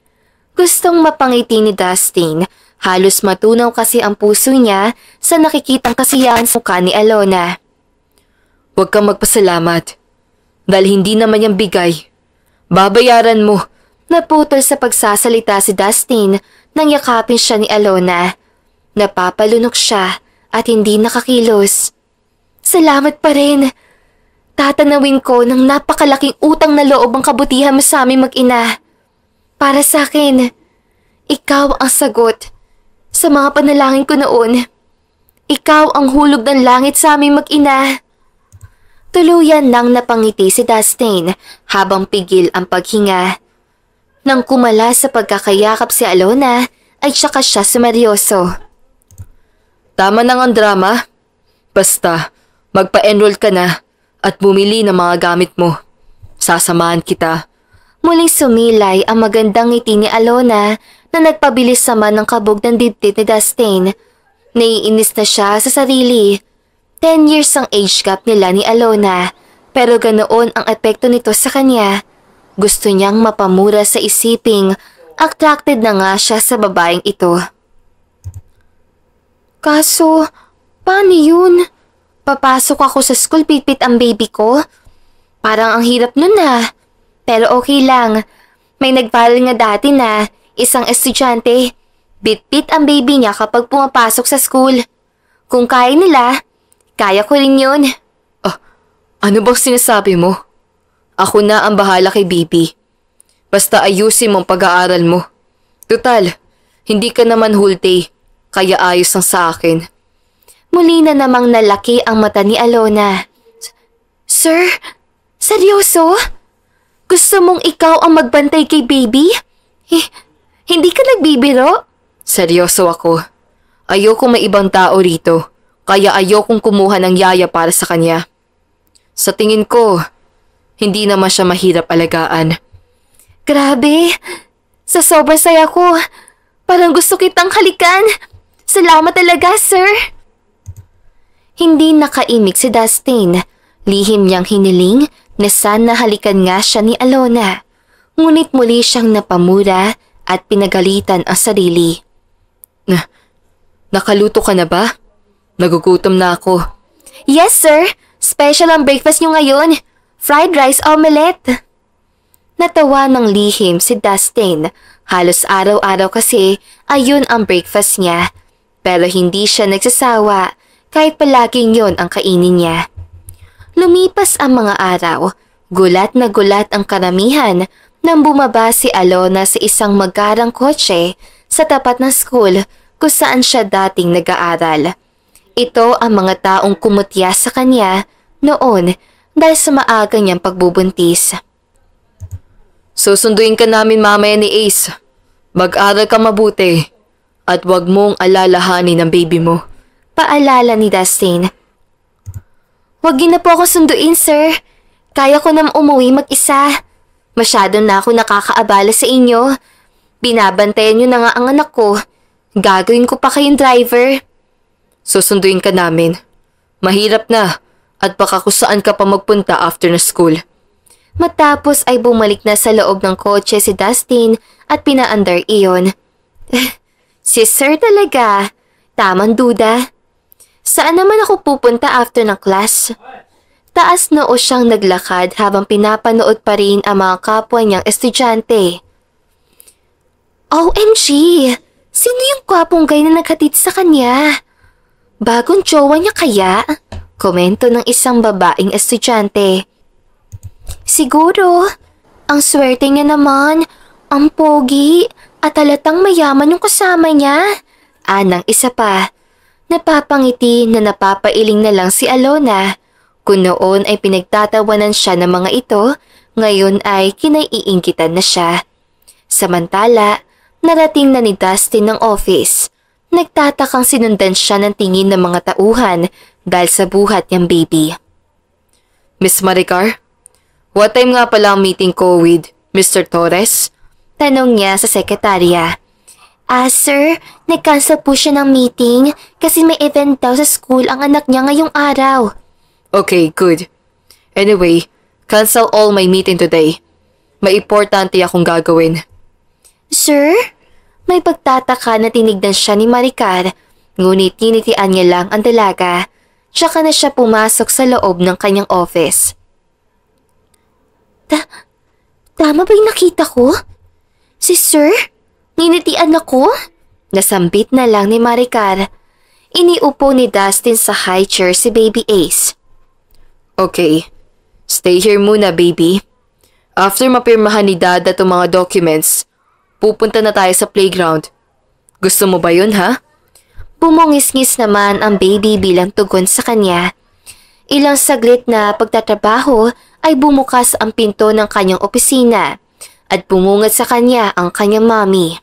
Gustong mapangiti ni Dustin. Halos matunaw kasi ang puso niya sa nakikitang kasiyahan sa mukha ni Alona. Huwag kang magpasalamat dahil hindi naman yung bigay. Babayaran mo. Naputol sa pagsasalita si Dustin nang yakapin siya ni Alona. Napapalunok siya at hindi nakakilos. Salamat pa rin. Tatanawin ko ng napakalaking utang na loob ang kabutihan mo sa aming mag-ina. Para sa akin, ikaw ang sagot sa mga panalangin ko noon. Ikaw ang hulog ng langit sa aming mag-ina. Tuluyan nang napangiti si Dustin habang pigil ang paghinga. Nang kumala sa pagkakayakap si Alona, ay tsaka siya sumeryoso. Tama na ang drama. Basta, magpa-enroll ka na at bumili ng mga gamit mo. Sasamahan kita. Muling sumilay ang magandang ngiti ni Alona na nagpabilis naman ng kabog ng dibdib ni Dustin. Naiinis na siya sa sarili. 10 years ang age gap nila ni Alona, pero ganoon ang epekto nito sa kanya. Gusto niyang mapamura sa isiping attracted na nga siya sa babaeng ito. Kaso, paano yun? Papasok ako sa school, pipit ang baby ko? Parang ang hirap nun ah. Pero okay lang. May nag-viral nga dati na isang estudyante, bit-bit ang baby niya kapag pumapasok sa school. Kung kaya nila, kaya ko rin yun. Ano bang sinasabi mo? Ako na ang bahala kay baby. Basta ayusin mong pag-aaral mo. Total, hindi ka naman hulte, kaya ayos lang sa akin. Muli na namang nalaki ang mata ni Alona. Sir, seryoso? Gusto mong ikaw ang magbantay kay baby? Hindi ka nagbibiro? Seryoso ako. Ayoko may ibang tao rito, kaya ayokong kumuha ng yaya para sa kanya. Sa tingin ko, hindi naman siya mahirap alagaan. Grabe, sa sobrang saya ko. Parang gusto kitang halikan. Salamat talaga, sir. Hindi nakaimik si Dustin. Lihim niyang hiniling na sana halikan nga siya ni Alona. Ngunit muli siyang napamura at pinagalitan ang sarili. Nakaluto ka na ba? Nagugutom na ako. Yes, sir. Special ang breakfast niyo ngayon. Fried rice omelette. Natawa ng lihim si Dustin. Halos araw-araw kasi ayun ang breakfast niya. Pero hindi siya nagsasawa kahit palaging yon ang kainin niya. Lumipas ang mga araw. Gulat na gulat ang karamihan nang bumaba si Alona sa isang magarang kotse sa tapat ng school kung saan siya dating nag-aaral. Ito ang mga taong kumutya sa kanya noon dahil sa maaga niyang pagbubuntis. Susunduin ka namin mamaya ni Ace. Mag-aral ka mabuti at wag mong alalahanin ang baby mo. Paalala ni Dustin. Huwag niyo na po akong sunduin, sir. Kaya ko na umuwi mag-isa. Masyado na ako nakakaabala sa inyo. Binabantayan niyo na nga ang anak ko. Gagawin ko pa kayong driver. Susunduin ka namin. Mahirap na at baka kung saan ka pa magpunta after na school. Matapos ay bumalik na sa loob ng kotse si Dustin at pinaandar iyon. Si sir talaga. Tamang duda. Saan naman ako pupunta after ng class? Taas noo siyang naglakad habang pinapanood pa rin ang mga kapwa niyang estudyante. OMG! Sino yung kwapong guy na naghatid sa kanya? Bagong jowa niya kaya? Komento ng isang babaeng estudyante. Siguro. Ang swerte niya naman. Ang pogi. At halatang mayaman yung kasama niya. Anang isa pa. Napapangiti na napapailing na lang si Alona. Kung noon ay pinagtatawanan siya ng mga ito, ngayon ay kinaiinggitan na siya. Samantala, narating na ni Dustin ng office. Nagtatakang sinundan siya ng tingin ng mga tauhan dahil sa buhat niyang baby. Miss Maricar, what time nga pala ang meeting ko with Mr. Torres? Tanong niya sa sekretarya. Sir, nag-cancel po siya ng meeting kasi may event daw sa school ang anak niya ngayong araw. Okay, good. Anyway, cancel all my meeting today. May importante akong gagawin. Sir? May pagtataka na tinignan siya ni Maricar, ngunit tinitian niya lang ang dalaga. Tsaka na siya pumasok sa loob ng kanyang office. Tama ba yung nakita ko? Si Sir? Ninitian ako? Nasambit na lang ni Maricar. Iniupo ni Dustin sa high chair si Baby Ace. Okay, stay here muna, baby. After mapirmahan ni Dad at mga documents, pupunta na tayo sa playground. Gusto mo ba yun, ha? Bumungis-ngis naman ang baby bilang tugon sa kanya. Ilang saglit na pagtatrabaho ay bumukas ang pinto ng kanyang opisina at bumungad sa kanya ang kanyang mommy.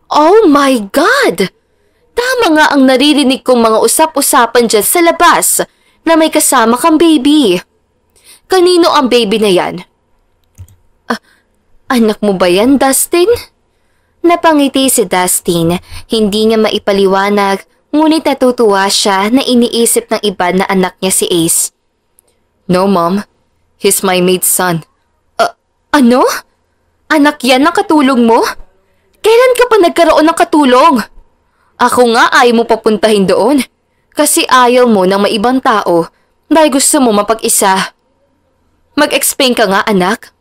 Oh my God! Tama nga ang naririnig kong mga usap-usapan dyan sa labas na may kasama kang baby. Kanino ang baby na yan? Anak mo ba yan, Dustin? Napangiti si Dustin, hindi niya maipaliwanag, ngunit natutuwa siya na iniisip ng iba na anak niya si Ace. No, Mom. He's my maid's son. Ano? Anak yan ng katulong mo? Kailan ka pa nagkaroon ng katulong? Ako nga ayaw mo papuntahin doon. Kasi ayaw mo ng maibang tao dahil gusto mo mapag-isa. Mag-explain ka nga, anak.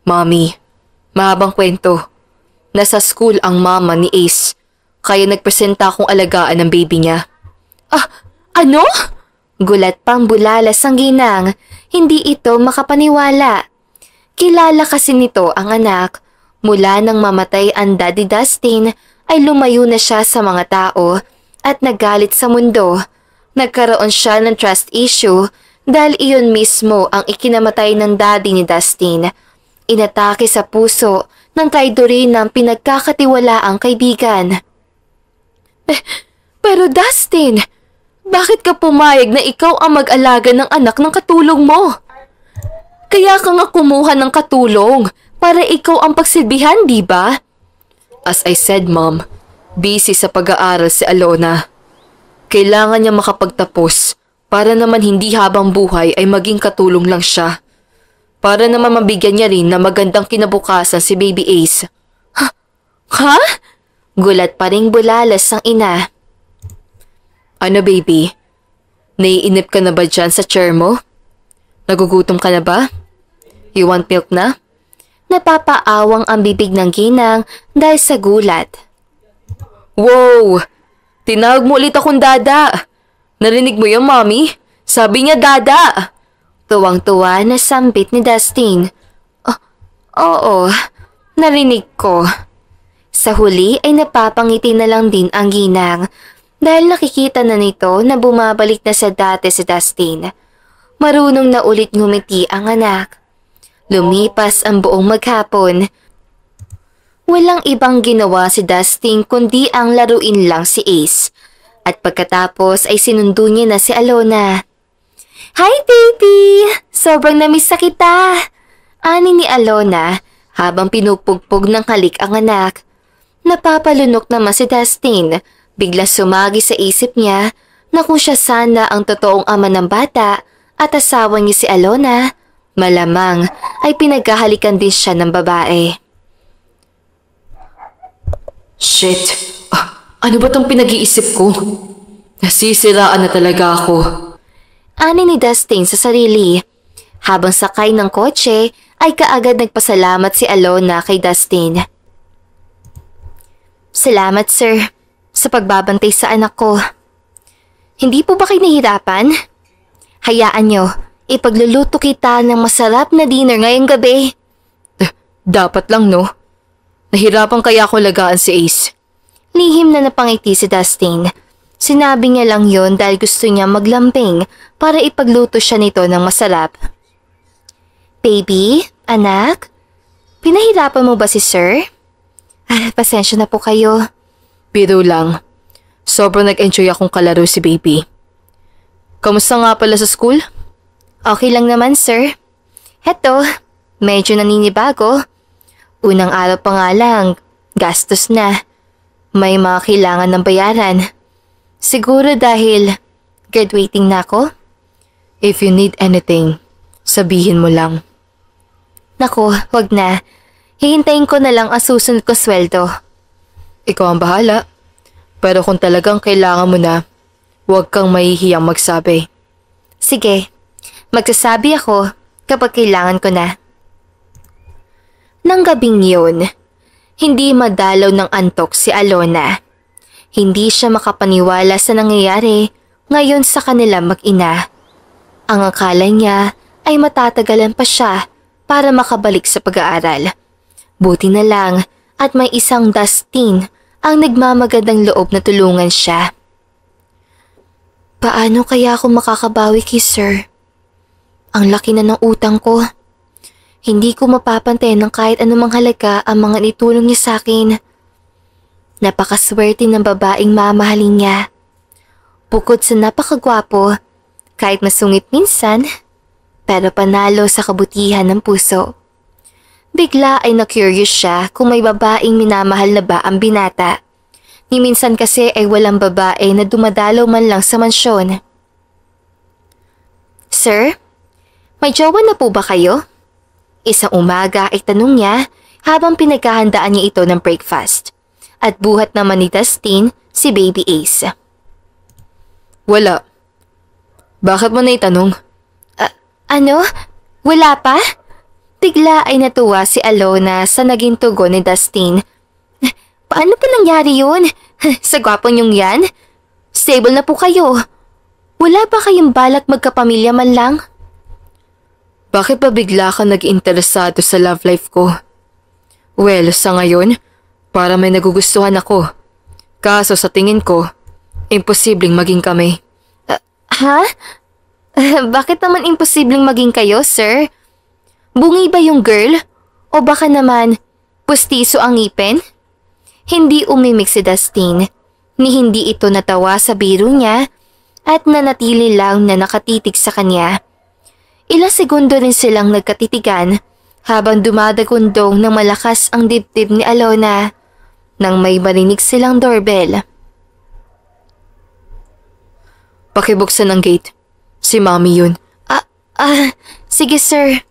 Mommy, mahabang kwento. Nasa school ang mama ni Ace, kaya nagpresenta akong alagaan ng baby niya. Ano? Gulat pang bulalas ang ginang, hindi ito makapaniwala. Kilala kasi nito ang anak. Mula nang mamatay ang Daddy Dustin ay lumayo na siya sa mga tao at nagalit sa mundo. Nagkaroon siya ng trust issue dahil iyon mismo ang ikinamatay ng daddy ni Dustin. Inatake sa puso ng traidorin ng pinagkakatiwalaang kaibigan. Pero Dustin, bakit ka pumayag na ikaw ang mag-alaga ng anak ng katulong mo? Kaya ka nga kumuha ng katulong para ikaw ang pagsilbihan, di ba? As I said, Mom, busy sa pag-aaral si Alona. Kailangan niya makapagtapos para naman hindi habang buhay ay maging katulong lang siya. Para naman mabigyan niya rin na magandang kinabukasan si Baby Ace. Ha? Gulat pa ring bulalas ang ina. Ano, baby? Naiinip ka na ba dyan sa chair mo? Nagugutom ka na ba? You want milk na? Napapaawang ang bibig ng ginang dahil sa gulat. Wow! Tinawag mo ulit akong Dada. Narinig mo yung Mommy? Sabi niya Dada. Tuwang-tuwa na sambit ni Dustin. Oo, narinig ko. Sa huli ay napapangiti na lang din ang ginang dahil nakikita na nito na bumabalik na sa dati si Dustin. Marunong na ulit ngumiti ang anak. Lumipas ang buong maghapon. Walang ibang ginawa si Dustin kundi ang laruin lang si Ace. At pagkatapos ay sinundo niya na si Alona. "Hi baby! Sobrang namiss na kita!" Ani ni Alona habang pinupugpog ng halik ang anak. Napapalunok naman si Dustin. Bigla sumagi sa isip niya na kung siya sana ang totoong ama ng bata at asawa niya si Alona, malamang ay pinaghahalikan din siya ng babae. Shit! Ano ba tong pinag-iisip ko? Nasisiraan na talaga ako. Ani ni Dustin sa sarili. Habang sakay ng kotse ay kaagad nagpasalamat si Alona kay Dustin. "Salamat sir sa pagbabantay sa anak ko. Hindi po ba kayo nahihirapan? Hayaan nyo, ipagluluto kita ng masarap na dinner ngayong gabi." Dapat lang no? Nahirapan kaya ako lagaan si Ace. Lihim na napangiti si Dustin. Sinabi niya lang yon dahil gusto niya maglamping para ipagluto siya nito ng masarap. "Baby, anak, pinahirapan mo ba si sir?" Pasensya na po kayo." Biro lang. Sobrang nag-enjoy akong kalaro si baby. Kamusta nga pala sa school? "Okay lang naman sir. Heto, medyo naninibago. Unang araw pa nga lang, gastos na. May mga kailangan ng bayaran. Siguro dahil graduating na ako." If you need anything, sabihin mo lang. "Naku, wag na. Hihintayin ko na lang ang susunod ko sweldo." Ikaw ang bahala. Pero kung talagang kailangan mo na, huwag kang mahihiyang magsabi. "Sige, magsasabi ako kapag kailangan ko na." Nang gabing yun, hindi madalaw ng antok si Alona. Hindi siya makapaniwala sa nangyayari ngayon sa kanila mag-ina. Ang akala niya ay matatagalan pa siya para makabalik sa pag-aaral. Buti na lang at may isang Dustin ang nagmamagandang loob na tulungan siya. "Paano kaya ako makakabawi kay sir? Ang laki na ng utang ko. Hindi ko mapapantay ng kahit anumang halaga ang mga nitulong niya sa akin. Napakaswerte ng babaeng mamahalin niya. Bukod sa napakagwapo, kahit masungit minsan, pero panalo sa kabutihan ng puso." Bigla ay na-curious siya kung may babaeng minamahal na ba ang binata. Ni minsan kasi ay walang babae na dumadalaw man lang sa mansyon. "Sir, may jowa na po ba kayo?" Isang umaga ay tanong niya habang pinaghahandaan niya ito ng breakfast. At buhat naman ni Dustin si Baby Ace. Wala. Bakit mo naitanong? Ano? Wala pa? Bigla ay natuwa si Alona sa naging tugon ni Dustin. "Paano pa nangyari yun? Sa gwapo niyong yan? Stable na po kayo. Wala ba kayong balak magkapamilya man lang?" Bakit ba bigla ka nag-interesado sa love life ko? Well, sa ngayon, para may nagugustuhan ako. Kaso sa tingin ko, imposibleng maging kami. Ha? Bakit naman imposibleng maging kayo, sir? Bungi ba yung girl? O baka naman, pustiso ang ngipin? Hindi umimik si Dustin, ni hindi ito natawa sa biro niya at nanatili lang na nakatitig sa kanya. Ilang segundo rin silang nagkatitigan habang dumadagundong ng malakas ang dibdib ni Alona nang may marinig silang doorbell. Pakibuksan ang gate. Si Mommy yun. Sige sir.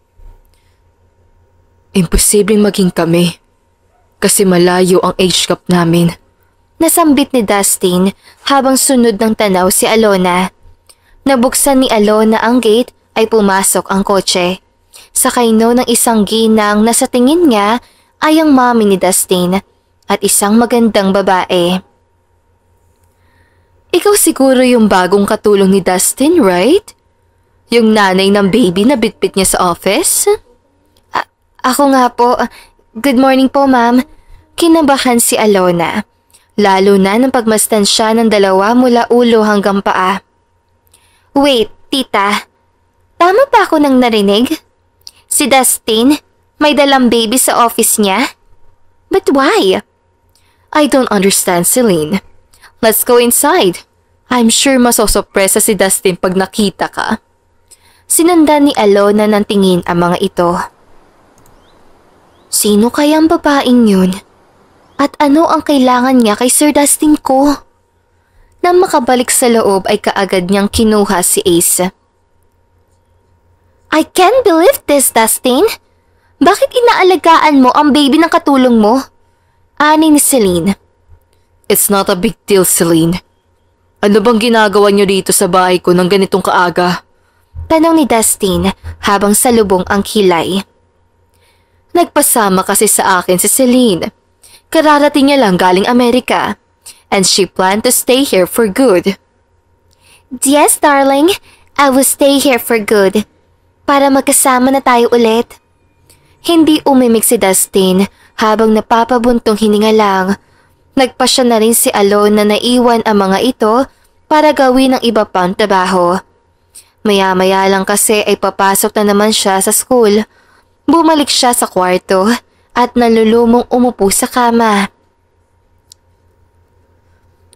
Imposibleng maging kami kasi malayo ang age gap namin. Nasambit ni Dustin habang sunod ng tanaw si Alona. Nabuksan ni Alona ang gate ay pumasok ang kotse. Sakay no ng isang ginang na sa tingin niya ay ang mommy ni Dustin at isang magandang babae. Ikaw siguro yung bagong katulong ni Dustin, right? Yung nanay ng baby na bitbit niya sa office? Ako nga po. Good morning po, ma'am. Kinabahan si Alona. Lalo na nang pagmasdan siya ng dalawa mula ulo hanggang paa. Wait, tita. Tama ba ako nang narinig? Si Dustin, may dalang baby sa office niya? But why? I don't understand, Celine. Let's go inside. I'm sure masosopresa si Dustin pag nakita ka. Sinundan ni Alona ng tingin ang mga ito. Sino kaya ang babaeng yun? At ano ang kailangan niya kay Sir Dustin ko? Nang makabalik sa loob ay kaagad niyang kinuha si Ace. I can't believe this, Dustin. Bakit inaalagaan mo ang baby ng katulong mo? Ani ni Celine. It's not a big deal, Celine. Ano bang ginagawa niyo dito sa bahay ko ng ganitong kaaga? Tanong ni Dustin habang salubong ang kilay. Nagpasama kasi sa akin si Celine. Kararating niya lang galing Amerika. And she planned to stay here for good. Yes, darling. I will stay here for good. Para magkasama na tayo ulit. Hindi umimik si Dustin habang napapabuntong hininga lang. Nagpasya na rin si Alona na iwan ang mga ito para gawin ang iba pang trabaho. Maya-maya lang kasi ay papasok na naman siya sa school. Bumalik siya sa kwarto at nalulumong umupo sa kama.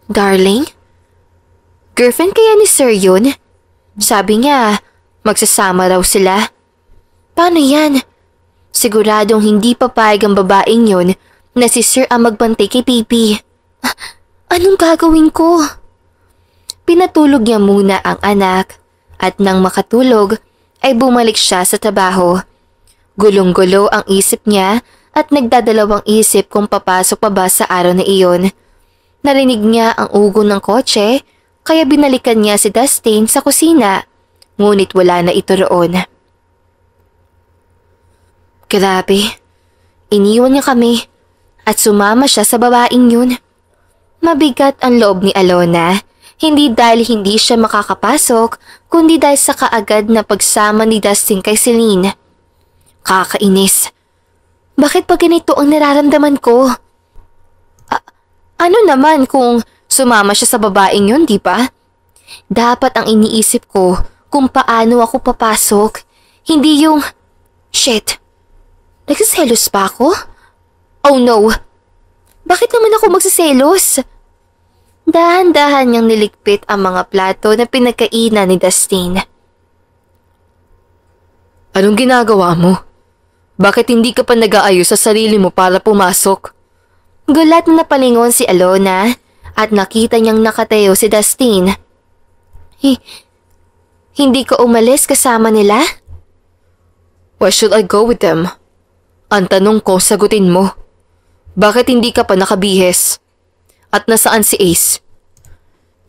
Darling? Girlfriend kaya ni Sir yun? Sabi niya, magsasama raw sila. Paano yan? Siguradong hindi papayag ang babaeng yun na si Sir ang magbantay kay Pipi. Anong gagawin ko? Pinatulog niya muna ang anak at nang makatulog ay bumalik siya sa trabaho. Gulong-gulo ang isip niya at nagdadalawang isip kung papasok pa ba sa araw na iyon. Narinig niya ang ugo ng kotse kaya binalikan niya si Dustin sa kusina, ngunit wala na ito roon. Grabe, iniwan niya kami at sumama siya sa babaeng yun. Mabigat ang loob ni Alona, hindi dahil hindi siya makakapasok, kundi dahil sa kaagad na pagsama ni Dustin kay Celine. Kakainis. Bakit pa ganito ang nararamdaman ko? Ano naman kung sumama siya sa babaeng yun, di ba? Dapat ang iniisip ko kung paano ako papasok, hindi yung... Shit! Nagsiselos pa ako? Oh no! Bakit naman ako magsiselos? Dahan-dahan niyang niligpit ang mga plato na pinagkainan ni Dustin. Anong ginagawa mo? Bakit hindi ka pa nag-aayos sa sarili mo para pumasok? Gulat na napalingon si Alona at nakita niyang nakatayo si Dustin. Hindi ka umalis kasama nila? Why should I go with them? Ang tanong ko, sagutin mo. Bakit hindi ka pa nakabihis? At nasaan si Ace?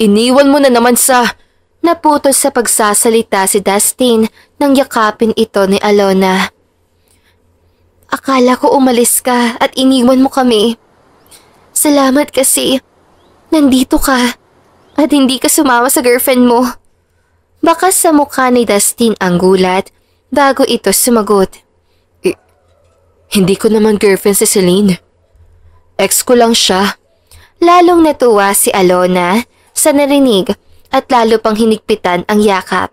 Iniwan mo na naman sa... Naputol sa pagsasalita si Dustin nang yakapin ito ni Alona. Akala ko umalis ka at iniwan mo kami. Salamat kasi nandito ka at hindi ka sumama sa girlfriend mo. Baka sa mukha ni Dustin ang gulat bago ito sumagot. Hindi ko naman girlfriend si Celine. Ex ko lang siya. Lalong natuwa si Alona sa narinig at lalo pang hinigpitan ang yakap.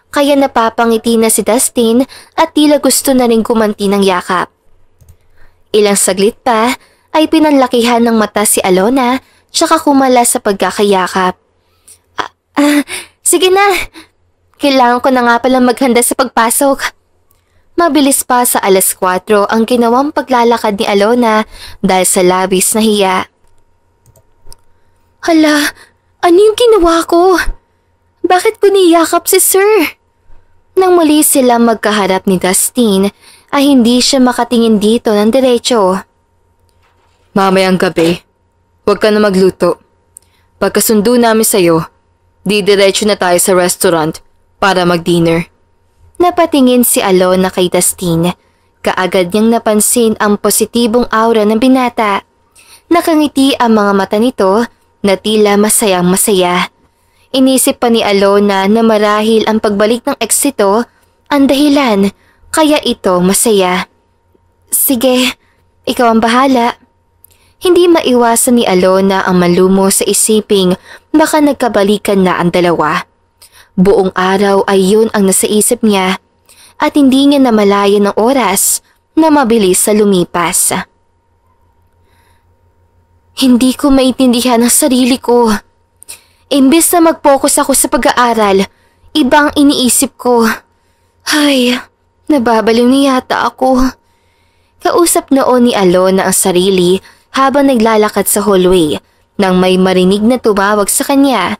Kaya napapangiti na si Dustin at tila gusto na rin kumanti ng yakap. Ilang saglit pa ay pinanlakihan ng mata si Alona tsaka kumala sa pagkakayakap. Sige na. Kailangan ko na nga palang maghanda sa pagpasok. Mabilis pa sa 4:00 ang ginawang paglalakad ni Alona dahil sa labis na hiya. Hala, ano yung ginawa ko? Bakit ko niyakap si Sir? Nang muli sila magkaharap ni Dustin ay hindi siya makatingin dito ng diretso. Mamayang gabi, huwag ka na magluto. Pagkasundo namin sa'yo, didiretso na tayo sa restaurant para mag-dinner. Napatingin si Alona kay Dustin. Kaagad niyang napansin ang positibong aura ng binata. Nakangiti ang mga mata nito na tila masayang masaya. Inisip pa ni Alona na marahil ang pagbalik ng ex nito ang dahilan kaya ito masaya. Sige, ikaw ang bahala. Hindi maiwasan ni Alona ang malumo sa isiping baka nagkabalikan na ang dalawa. Buong araw ay yun ang nasa isip niya at hindi niya namalayan ng oras na mabilis sa lumipas. Hindi ko maintindihan ang sarili ko. Imbes na mag-focus ako sa pag-aaral, ibang iniisip ko. Ay, nababaliw na yata ako. Kausap noon ni Alona ang sarili habang naglalakad sa hallway nang may marinig na tumawag sa kanya,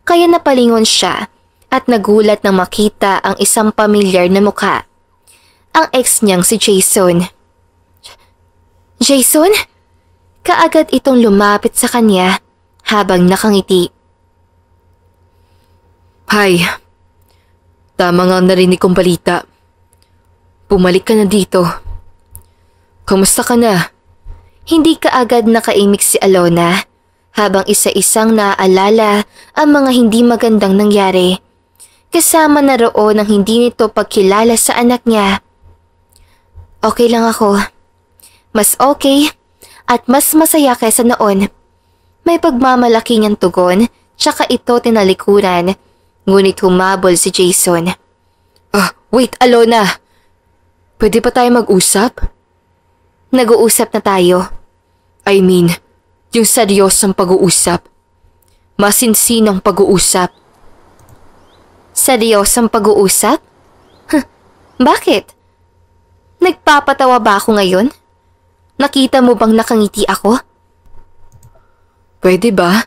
kaya napalingon siya at nagulat nang makita ang isang pamilyar na mukha. Ang ex niyang si Jason. Jason? Kaagad itong lumapit sa kanya habang nakangiti. Hi. Tama nga ang narinig kong balita. Bumalik ka na dito. Kamusta ka na? Hindi kaagad nakaimik si Alona habang isa-isang naaalala ang mga hindi magandang nangyari. Kasama na roon ang hindi nito pagkilala sa anak niya. Okay lang ako. Mas okay at mas masaya kaysa noon. May pagmamalaki niyang tugon tsaka ito tinalikuran. Ngunit humabol si Jason. Wait, Alona. Pwede pa tayo mag-usap? Nag-uusap na tayo. I mean, yung seryosong pag-uusap. Masinsinang pag-uusap. Seryosong pag-uusap? Bakit? Nagpapatawa ba ako ngayon? Nakita mo bang nakangiti ako? Pwede ba?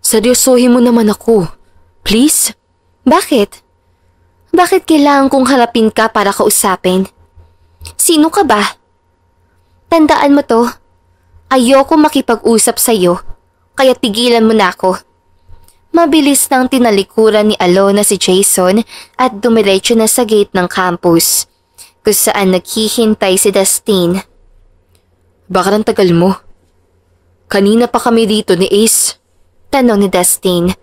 Seryosohin mo naman ako. Please? Bakit? Bakit kailangan kong harapin ka para kausapin? Sino ka ba? Tandaan mo to. Ayoko makipag-usap sa'yo, kaya tigilan mo na ako. Mabilis nang tinalikuran ni Alona si Jason at dumiretso na sa gate ng campus, kung saan naghihintay si Dustin. Baka ang tagal mo. Kanina pa kami dito ni Ace. Tanong ni Dustin.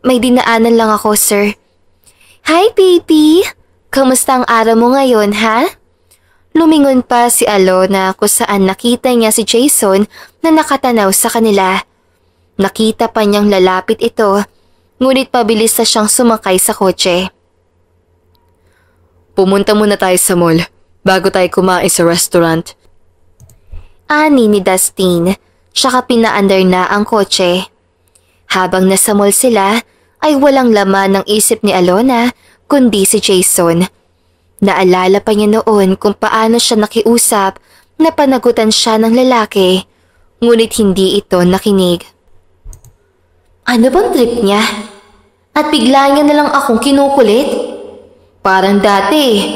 May dinaanan lang ako, sir. Hi, baby! Kamusta ang araw mo ngayon, ha? Lumingon pa si Alona kung saan nakita niya si Jason na nakatanaw sa kanila. Nakita pa niyang lalapit ito, ngunit pabilis na siyang sumakay sa kotse. Pumunta muna tayo sa mall bago tayo kumain sa restaurant. Ani ni Dustin, tsaka pinaandar na ang kotse. Habang nasa mall sila, ay walang laman ng isip ni Alona kundi si Jason. Naalala pa niya noon kung paano siya nakiusap na panagutan siya ng lalaki, ngunit hindi ito nakinig. Ano bang trip niya? At bigla niya na lang akong kinukulit? Parang dati,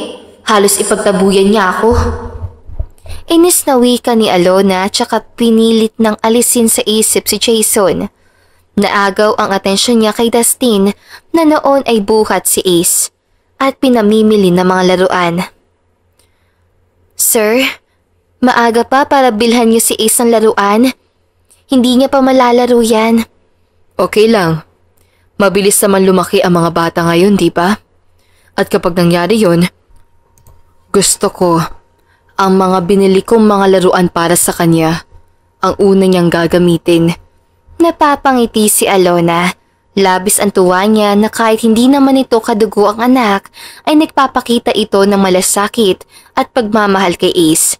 halos ipagtabuyan niya ako. Inis na wika ni Alona tsaka pinilit ng alisin sa isip si Jason. Naagaw ang atensyon niya kay Dustin na noon ay buhat si Ace at pinamimili ng mga laruan. Sir, maaga pa para bilhan niyo si Ace ng laruan. Hindi niya pa malalaro yan. Okay lang. Mabilis naman lumaki ang mga bata ngayon, di ba? At kapag nangyari yon, gusto ko ang mga binili kong mga laruan para sa kanya ang una niyang gagamitin. Napapangiti si Alona. Labis ang tuwa niya na kahit hindi naman ito kadugo ang anak, ay nagpapakita ito ng malasakit at pagmamahal kay Ace.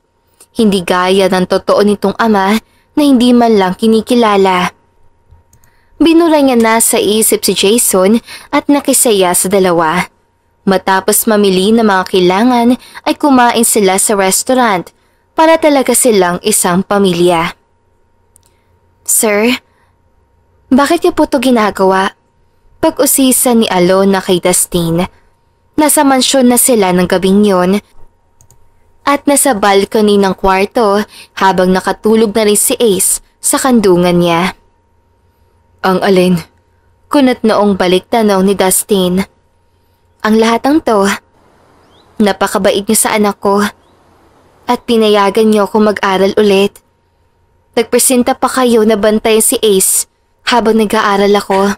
Hindi gaya ng totoo nitong ama na hindi man lang kinikilala. Binura niya na sa isip si Jason at nakisaya sa dalawa. Matapos mamili ng mga kailangan ay kumain sila sa restaurant para talaga silang isang pamilya. Sir, bakit niyo po ito ginagawa? Pag-usisa ni Alona kay Dustin. Nasa mansyon na sila ng gabing yon at nasa balcony ng kwarto habang nakatulog na rin si Ace sa kandungan niya. Ang alin? Kunot noong balik tanaw ni Dustin. Ang lahat ng to, napakabait niyo sa anak ko at pinayagan niyo ako mag-aral ulit. Nagpresenta pa kayo na bantayan si Ace habang nag-aaral ako.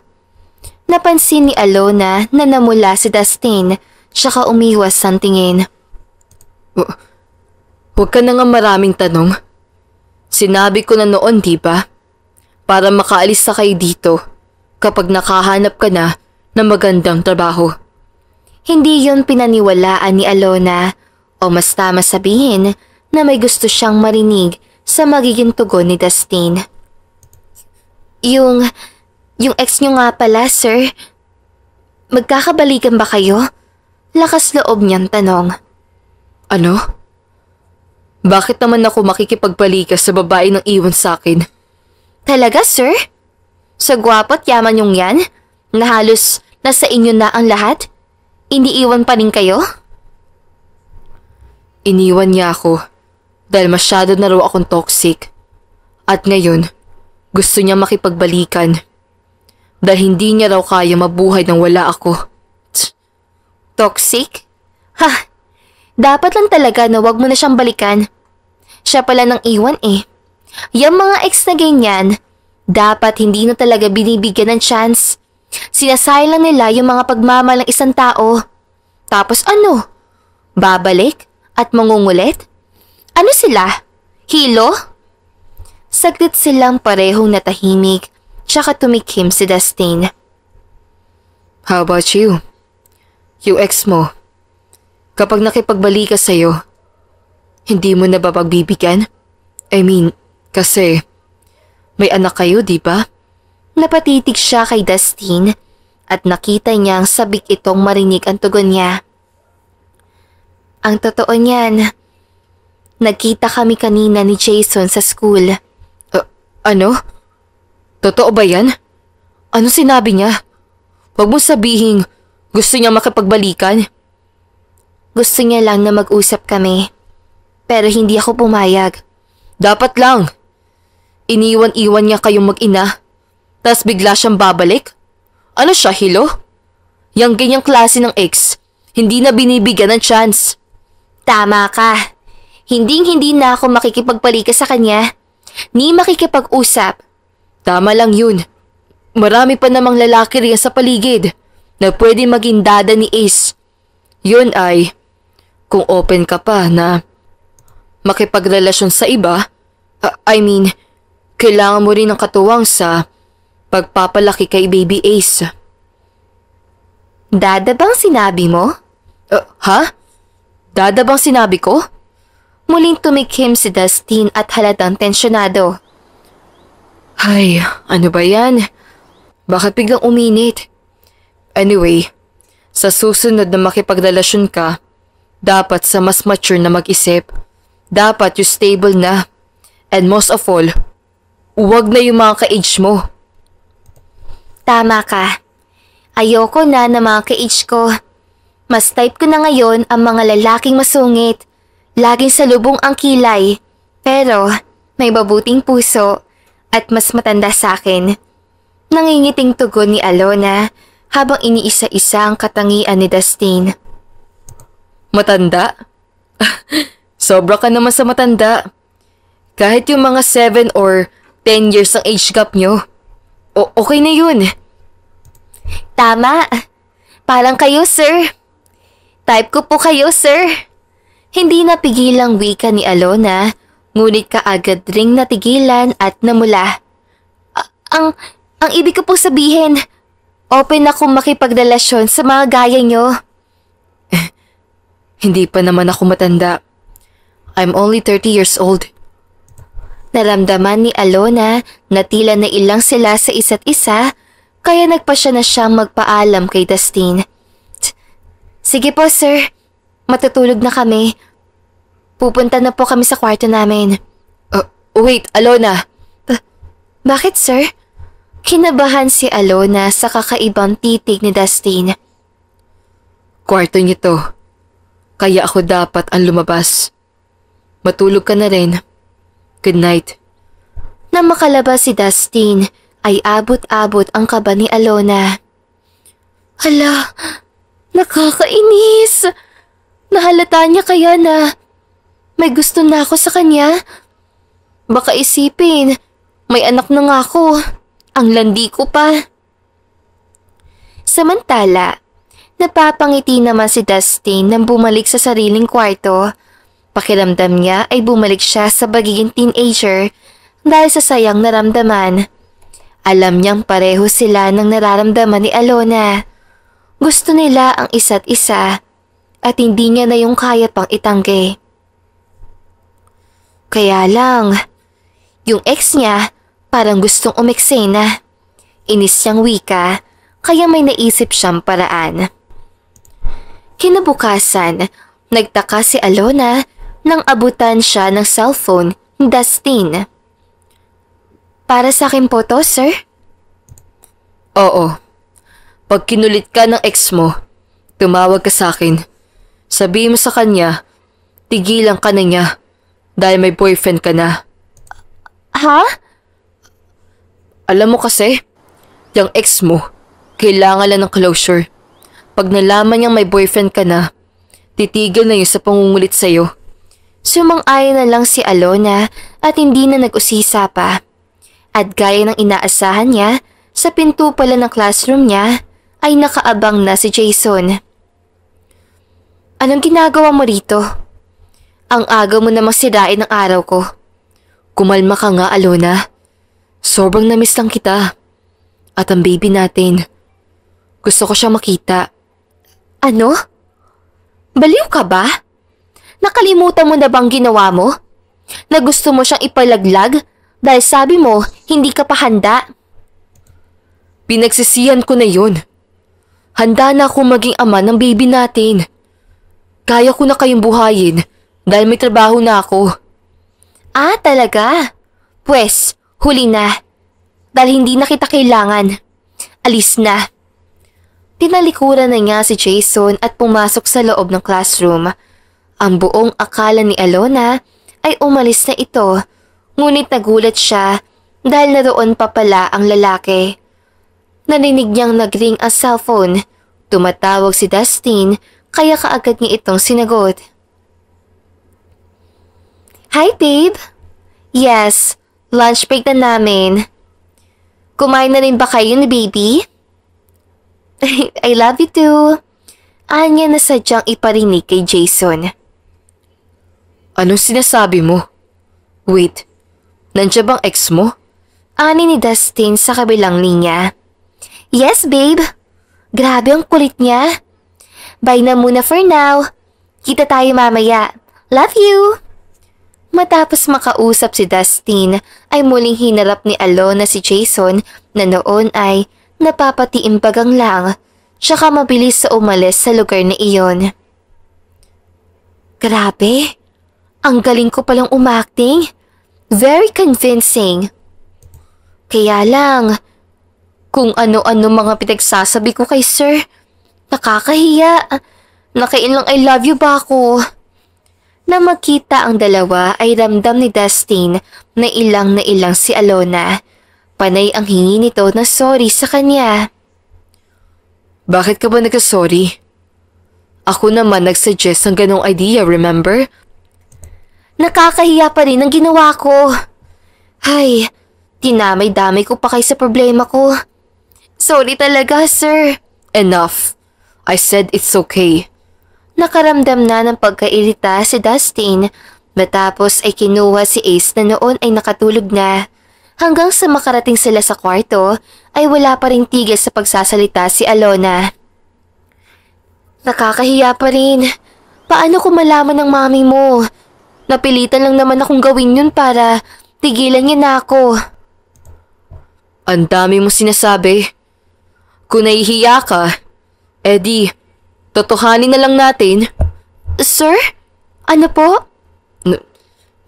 Napansin ni Alona na namula si Dustin tsaka umiwas ang tingin. Huwag ka na nga maraming tanong. Sinabi ko na noon, di ba? Para makaalis na kayo dito kapag nakahanap ka na ng magandang trabaho. Hindi yon pinaniwalaan ni Alona o mas tama sabihin na may gusto siyang marinig sa magiging tugon ni Dustin. Yung ex nyo nga pala, sir. Magkakabalikan ba kayo? Lakas loob niyang tanong. Ano? Bakit naman ako makikipagbalikas sa babae ng iwan sa akin? Talaga, sir? Sa gwapo at yaman yung yan? Na halos nasa inyo na ang lahat? Iniiwan pa rin kayo? Iniwan niya ako dahil masyado na raw akong toxic. At ngayon, gusto niya makipagbalikan. Dahil hindi niya raw kaya mabuhay nang wala ako. Toxic? Ha, dapat lang talaga na wag mo na siyang balikan. Siya pala nang iwan eh. Yung mga ex na ganyan, dapat hindi na talaga binibigyan ng chance. Sinasayang lang nila yung mga pagmamahal ng isang tao. Tapos ano? Babalik? At mangungulit? Ano sila? Hilo? Saglit silang parehong natahimik, tsaka tumikim si Dustin. How about you? Yung ex mo, kapag nakipagbalikas sa'yo, hindi mo na ba pagbibigyan? I mean, kasi may anak kayo, di ba? Napatitig siya kay Dustin at nakita niyang sabik itong marinig ang tugon niya. Ang totoo niyan, nagkita kami kanina ni Jason sa school. Ano? Totoo ba yan? Ano sinabi niya? Huwag mo sabihing gusto niya makipagbalikan. Gusto niya lang na mag-usap kami. Pero hindi ako pumayag. Dapat lang. Iniwan-iwan niya kayong mag-ina. Tas bigla siyang babalik? Ano siya, hilo? Yang ganyang klase ng ex, hindi na binibigyan ng chance. Tama ka. Hinding-hindi na ako makikipagpalikas sa kanya. Ni makikipag-usap. Tama lang yun. Marami pa namang lalaki riyan sa paligid na pwede maging dada ni Ace. Yun ay, kung open ka pa na makipagrelasyon sa iba, kailangan mo rin ng katuwang sa pagpapalaki kay Baby Ace. Dada bang sinabi mo? Ha? Dada bang sinabi ko? Muling tumikhim si Dustin at halatang tensyonado. Ay, ano ba yan? Bakit biglang uminit? Anyway, sa susunod na makipagrelasyon ka, dapat sa mas mature na mag-isip. Dapat yung stable na. And most of all, huwag na yung mga ka-age mo. Tama ka. Ayoko na mga ka-age ko. Mas type ko na ngayon ang mga lalaking masungit. Laging salubong ang kilay. Pero may mabuting puso at mas matanda sa akin. Nangingiting tugon ni Alona habang iniisa-isa ang katangian ni Dustin. Matanda? Sobra ka naman sa matanda. Kahit yung mga 7 or 10 years ang age gap nyo, okay na yun. Tama. Parang kayo, sir. Type ko po kayo, sir. Hindi napigilang wika ni Alona, ngunit kaagad ring natigilan at namula. Ang ibig ko po sabihin, open akong makipagrelasyon sa mga gaya nyo. Hindi pa naman ako matanda. I'm only 30 years old. Naramdaman ni Alona na tila na ilang sila sa isa't isa, kaya nagpasya na siyang magpaalam kay Dustin. Sige po, sir. Matutulog na kami. Pupunta na po kami sa kwarto namin. Wait, Alona. Bakit, sir? Kinabahan si Alona sa kakaibang titig ni Dustin. Kwarto niyo to. Kaya ako dapat ang lumabas. Matulog ka na rin. Good night. Nang makalabas si Dustin, ay abot-abot ang kaba ni Alona. Hala, nakakainis. Nahalata niya kaya na may gusto na ako sa kanya. Baka isipin, may anak na nga ako. Ang landi ko pa. Samantala, napapangiti naman si Dustin nang bumalik sa sariling kwarto. Pakiramdam niya ay bumalik siya sa pagiging teenager dahil sa sayang naramdaman. Alam niyang pareho sila ng nararamdaman ni Alona. Gusto nila ang isa't isa at hindi niya na yung kaya pang itanggi. Kaya lang, yung ex niya parang gustong umeksena. Inis niyang wika, kaya may naisip siyang paraan. Kinabukasan, nagtaka si Alona nang abutan siya ng cellphone ni Dustin. Para sa akin po to, sir? Oo. Pag kinulit ka ng ex mo, tumawag ka sa akin. Sabihin mo sa kanya, tigilan ka na niya dahil may boyfriend ka na. Ha? Alam mo kasi, yung ex mo, kailangan lang ng closure. Pag nalaman niyang may boyfriend ka na, titigil na yun sa pangungulit sa'yo. Sumang-ayon na lang si Alona at hindi na nag-usisa pa. At gaya ng inaasahan niya, sa pinto pala ng classroom niya ay nakaabang na si Jason. Anong ginagawa mo rito? Ang aga mo namang sirain ang araw ko. Kumalma ka nga, Alona. Sobrang namiss lang kita. At ang baby natin. Gusto ko siya makita. Ano? Baliw ka ba? Nakalimutan mo na bang ginawa mo? Na gusto mo siyang ipalaglag dahil sabi mo hindi ka pa handa? Pinagsisihan ko na yun. Handa na akong maging ama ng baby natin. Kaya ko na kayong buhayin dahil may trabaho na ako. Ah, talaga? Pwes, huli na. Dahil hindi na kita kailangan. Alis na. Tinalikuran na niya si Jason at pumasok sa loob ng classroom. Ang buong akala ni Alona ay umalis na ito, ngunit nagulat siya dahil naroon pa pala ang lalaki. Narinig niyang nagring ang cellphone. Tumatawag si Dustin, kaya kaagad niya itong sinagot. Hi, babe. Yes, lunch break na namin. Kumain na rin ba kayo ni baby? I love you too. Anya na sadyang iparinig kay Jason. Anong sinasabi mo? Wait, nandiyan bang ex mo? Ani ni Dustin sa kabilang linya. Yes, babe. Grabe ang kulit niya. Bye na muna for now. Kita tayo mamaya. Love you. Matapos makausap si Dustin, ay muling hinarap ni Alona si Jason na noon ay napapatiimbagang lang, tsaka mabilis sa umalis sa lugar na iyon. Grabe, ang galing ko palang umacting. Very convincing. Kaya lang, kung ano-ano mga pinagsasabi ko kay sir, nakakahiya. Nakailang I love you ba ako? Na magkita ang dalawa ay ramdam ni Dustin na ilang si Alona. Panay ang hingi nito na sorry sa kanya. Bakit ka ba nagsasorry? Ako naman nagsuggest ng ganong idea, remember? Nakakahiya pa rin ang ginawa ko. Ay, dinamay-damay ko pa kayo sa problema ko. Sorry talaga, sir. Enough. I said it's okay. Nakaramdam na ng pagkairita si Dustin. Matapos ay kinuha si Ace na noon ay nakatulog na. Hanggang sa makarating sila sa kwarto, ay wala pa ring tigil sa pagsasalita si Alona. Nakakahiya pa rin. Paano ko malaman ng mami mo? Napilitan lang naman akong gawin yun para tigilan niya na ako. Ang dami mo sinasabi. Kung nahihiya ka, edi, totohanin na lang natin. Sir? Ano po?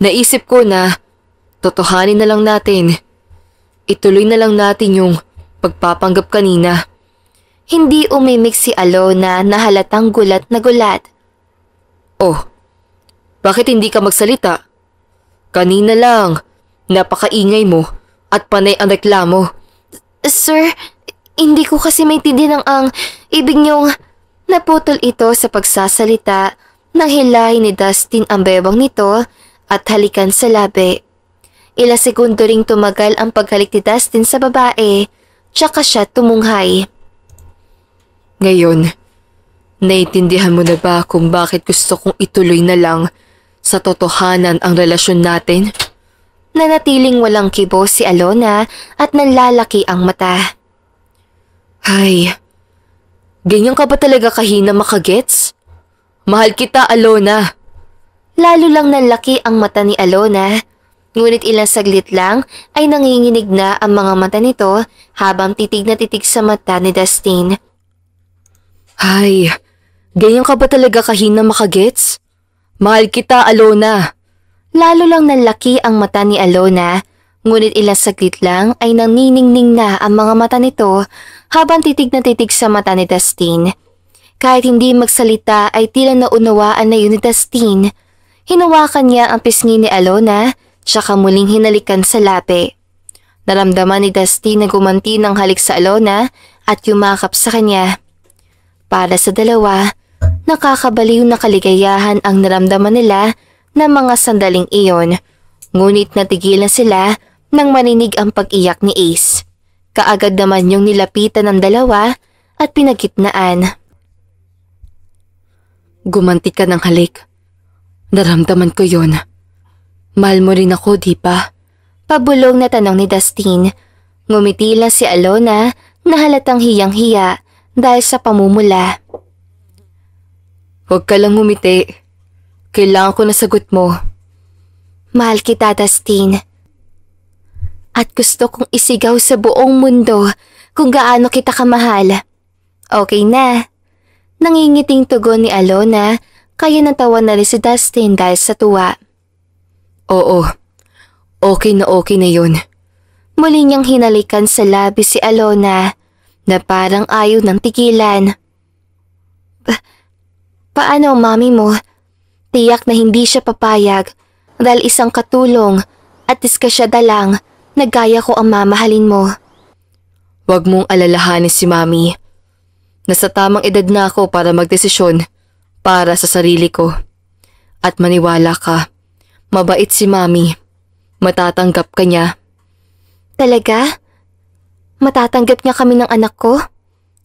Naisip ko na totohanin na lang natin. Ituloy na lang natin yung pagpapanggap kanina. Hindi umimik si Alona na halatang gulat na gulat. Oh, bakit hindi ka magsalita? Kanina lang, napakaingay mo at panay ang reklamo. Sir, hindi ko kasi maintindihan ang ibig niyong... Naputol ito sa pagsasalita nang hilahin ni Dustin ang bebang nito at halikan sa labi. Ilang segundo ring tumagal ang paghalik ni Dustin sa babae, tsaka siya tumunghay. Ngayon, naiintindihan mo na ba kung bakit gusto kong ituloy na lang sa totohanan ang relasyon natin? Nanatiling walang kibo si Alona at nanlalaki ang mata. Ay, ganyan ka ba talaga kahina makagets? Mahal kita, Alona. Lalo lang nanlaki ang mata ni Alona. Ngunit ilang saglit lang ay nanginginig na ang mga mata nito habang titig na titig sa mata ni Dustin. Ay, ganyan ka ba talaga kahina makagets? Mahal kita, Alona. Lalo lang nanlaki ang mata ni Alona, ngunit ilang saglit lang ay naniningning na ang mga mata nito habang titig na titig sa mata ni Dustin. Kahit hindi magsalita ay tila naunawaan na yun ni Dustin. Hinawakan niya ang pisngi ni Alona, tsaka muling hinalikan sa labi. Naramdaman ni Dustin na gumanti ng halik sa Alona at yumakap sa kanya. Para sa dalawa, nakakabaliw na kaligayahan ang naramdaman nila na mga sandaling iyon. Ngunit natigilan sila nang marinig ang pag-iyak ni Ace. Kaagad naman yung nilapitan ng dalawa at pinagitnaan. Gumanti ka ng halik. Naramdaman ko yon. Mahal mo rin ako, di ba? Pabulong na tanong ni Dustin. Ngumiti lang si Alona na halatang hiyang-hiya dahil sa pamumula. Huwag ka lang ngumiti. Kailangan ko na sagot mo. Mahal kita, Dustin. At gusto kong isigaw sa buong mundo kung gaano kita kamahal. Okay na. Nangingiting tugon ni Alona kaya natawa na rin si Dustin dahil sa tuwa. Oo, okay na yun. Muli niyang hinalikan sa labi si Alona na parang ayaw ng tigilan. Paano mami mo? Tiyak na hindi siya papayag dahil isang katulong at diskasyada lang na gaya ko ang mamahalin mo. Huwag mong alalahanin si mami. Nasa tamang edad na ako para magdesisyon para sa sarili ko. At maniwala ka, mabait si mami. Matatanggap ka niya. Talaga? Matatanggap niya kami ng anak ko?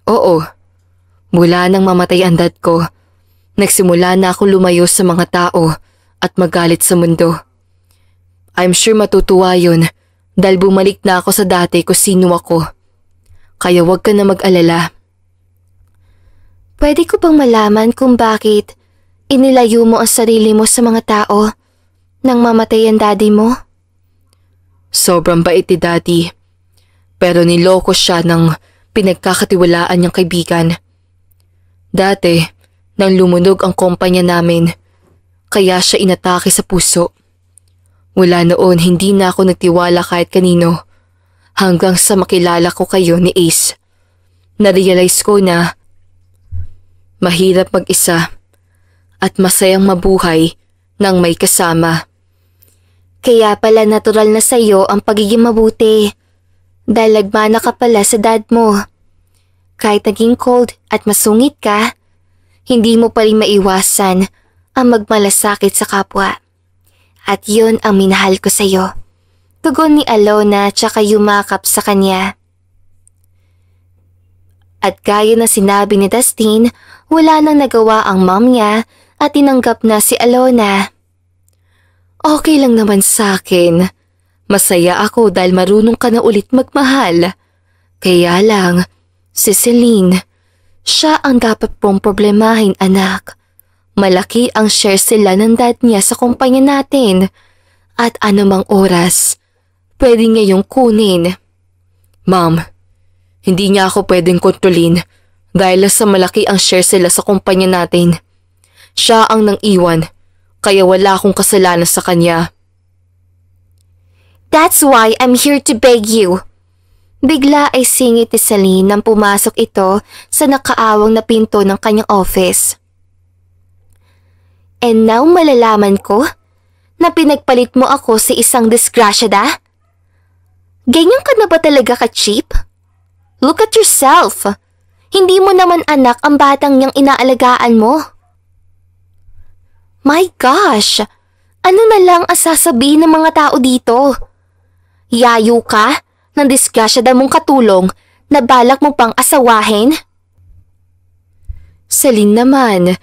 Oo. Mula nang mamatay ang dad ko, nagsimula na ako lumayo sa mga tao at magalit sa mundo. I'm sure matutuwa yun dahil bumalik na ako sa dati kung sino ako. Kaya huwag ka na mag-alala. Pwede ko bang malaman kung bakit inilayo mo ang sarili mo sa mga tao nang mamatay ang daddy mo? Sobrang bait ni daddy. Pero niloko siya ng pinagkakatiwalaan niyang kaibigan. Dati, nang lumunog ang kumpanya namin, kaya siya inatake sa puso. Mula noon hindi na ako nagtiwala kahit kanino hanggang sa makilala ko kayo ni Ace. Narealize ko na mahirap mag-isa at masayang mabuhay nang may kasama. Kaya pala natural na sa'yo ang pagiging mabuti dahil nagmana ka pala sa dad mo. Kahit naging cold at masungit ka, hindi mo pa rin maiwasan ang magmalasakit sa kapwa. At yun ang minahal ko sa'yo. Tugon ni Alona tsaka yumakap sa kanya. At gaya na sinabi ni Dustin, wala nang nagawa ang mom niya at tinanggap na si Alona. Okay lang naman sa akin. Masaya ako dahil marunong ka na ulit magmahal. Kaya lang, si Celine, siya ang dapat pong problemahin, anak. Malaki ang share sila ng dad niya sa kumpanya natin. At anumang oras, pwede niya yung kunin. Ma'am, hindi niya ako pwedeng kontrolin dahil sa malaki ang share sila sa kumpanya natin. Siya ang nang iwan, kaya wala akong kasalanan sa kanya. That's why I'm here to beg you. Bigla ay singit ni Celine nang pumasok ito sa nakaawang na pinto ng kanyang office. And now malalaman ko na pinagpalit mo ako sa isang disgrasyada? Ganyan ka na ba talaga ka-cheap? Look at yourself. Hindi mo naman anak ang batang niyang inaalagaan mo. My gosh! Ano na lang ang sasabihin ng mga tao dito? Yayo ka ng disgrasyada mong katulong na balak mo pang asawahin? Celine naman,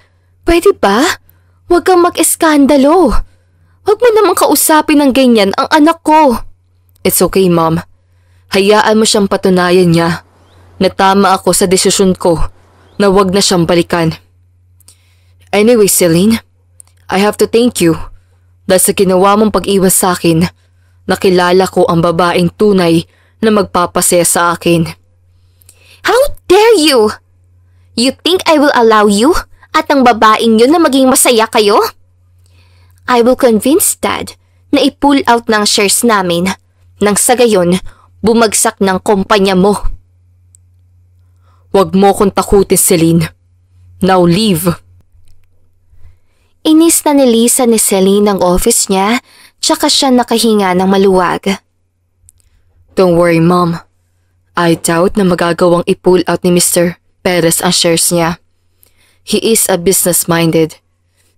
pwede ba? Huwag kang mag-eskandalo. Huwag mo naman kausapin ng ganyan ang anak ko. It's okay, Mom. Hayaan mo siyang patunayan niya na tama ako sa desisyon ko na huwag na siyang balikan. Anyway, Celine, I have to thank you dahil sa ginawa mong pag-iwan sa akin Nakilala ko ang babaeng tunay na magpapasaya sa akin. How dare you? You think I will allow you at ang babaeng yun na maging masaya kayo? I will convince Dad na i-pull out ng shares namin nang sa gayon bumagsak ng kumpanya mo. Huwag mo kong takutin, Celine. Now leave. Inis na nilisan ni Celine ang office niya, tsaka siya nakahinga ng maluwag. Don't worry, Mom. I doubt na magagawang i-pull out ni Mr. Perez ang shares niya. He is a business-minded.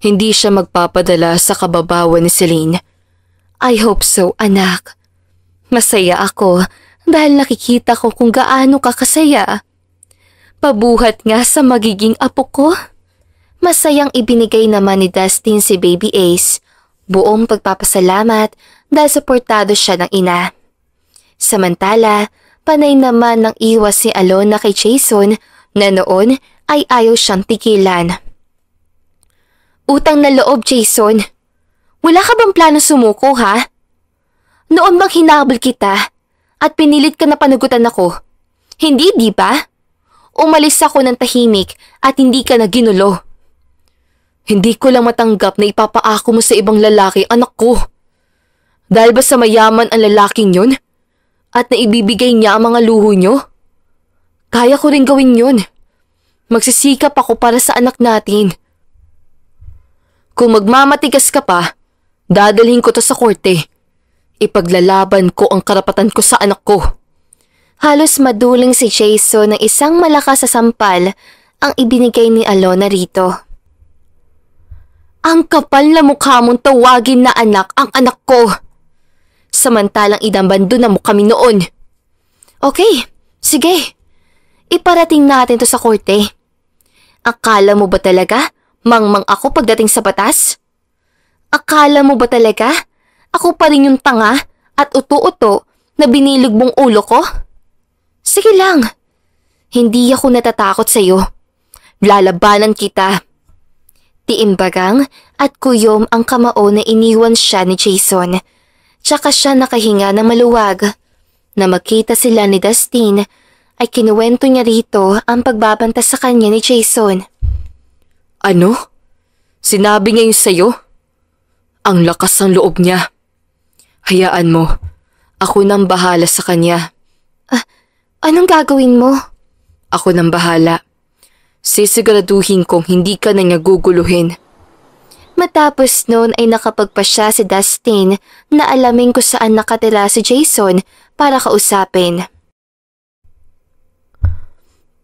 Hindi siya magpapadala sa kababawan ni Celine. I hope so, anak. Masaya ako dahil nakikita ko kung gaano ka kasaya. Pabuhat nga sa magiging apo ko. Masayang ibinigay naman ni Dustin si Baby Ace. Buong pagpapasalamat dahil suportado siya ng ina. Samantala, panay naman ng iwas si Alona kay Jason na noon ay ayaw siyang tigilan. Utang na loob, Jason. Wala ka bang plano sumuko, ha? Noon bang hinabol kita at pinilit ka na panagutan ako? Hindi, di ba? Umalis ako ng tahimik at hindi ka na ginulo. Hindi ko lang matanggap na ipapaako mo sa ibang lalaki, anak ko. Dahil ba sa mayaman ang lalaking yun? At naibibigay niya ang mga luho nyo? Kaya ko rin gawin yun. Magsisikap ako para sa anak natin. Kung magmamatigas ka pa, dadalhin ko to sa korte. Ipaglalaban ko ang karapatan ko sa anak ko. Halos maduling si Jason ng isang malakas na sampal ang ibinigay ni Alona rito. Ang kapal na mukha mong tawagin na anak ang anak ko. Samantalang idambando na mo kami noon. Okay, sige. Iparating natin to sa korte. Akala mo ba talaga mangmang ako pagdating sa batas? Akala mo ba talaga ako pa rin yung tanga at uto-uto na binilog mong ulo ko? Sige lang. Hindi ako natatakot sa'yo. Lalabanan kita. Tiimbagang at kuyom ang kamao na iniwan siya ni Jason. Tsaka siya nakahinga ng maluwag. Na makita sila ni Dustin ay kinuwento niya rito ang pagbabanta sa kanya ni Jason. Ano? Sinabi niya yun sa'yo? Ang lakas ng loob niya. Hayaan mo. Ako nang bahala sa kanya. Anong gagawin mo? Ako nang bahala. Sisiguraduhin kong hindi ka na niya guguluhin. Matapos noon ay nakapagpasya si Dustin na alamin kung saan nakatira si Jason para kausapin.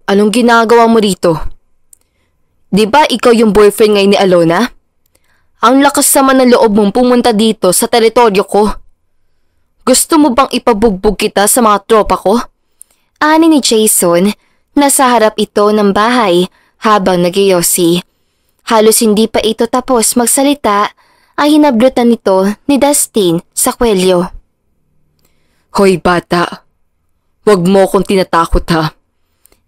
Anong ginagawa mo rito? Di ba ikaw yung boyfriend ngayon ni Alona? Ang lakas naman ng loob mong pumunta dito sa teritoryo ko. Gusto mo bang ipabugbog kita sa mga tropa ko? Ani ni Jason, nasa harap ito ng bahay habang nagyoyosi. Halos hindi pa ito tapos magsalita ay hinablutan nito ni Dustin sa kwelyo. Hoy bata, wag mo akong tinatakot ha.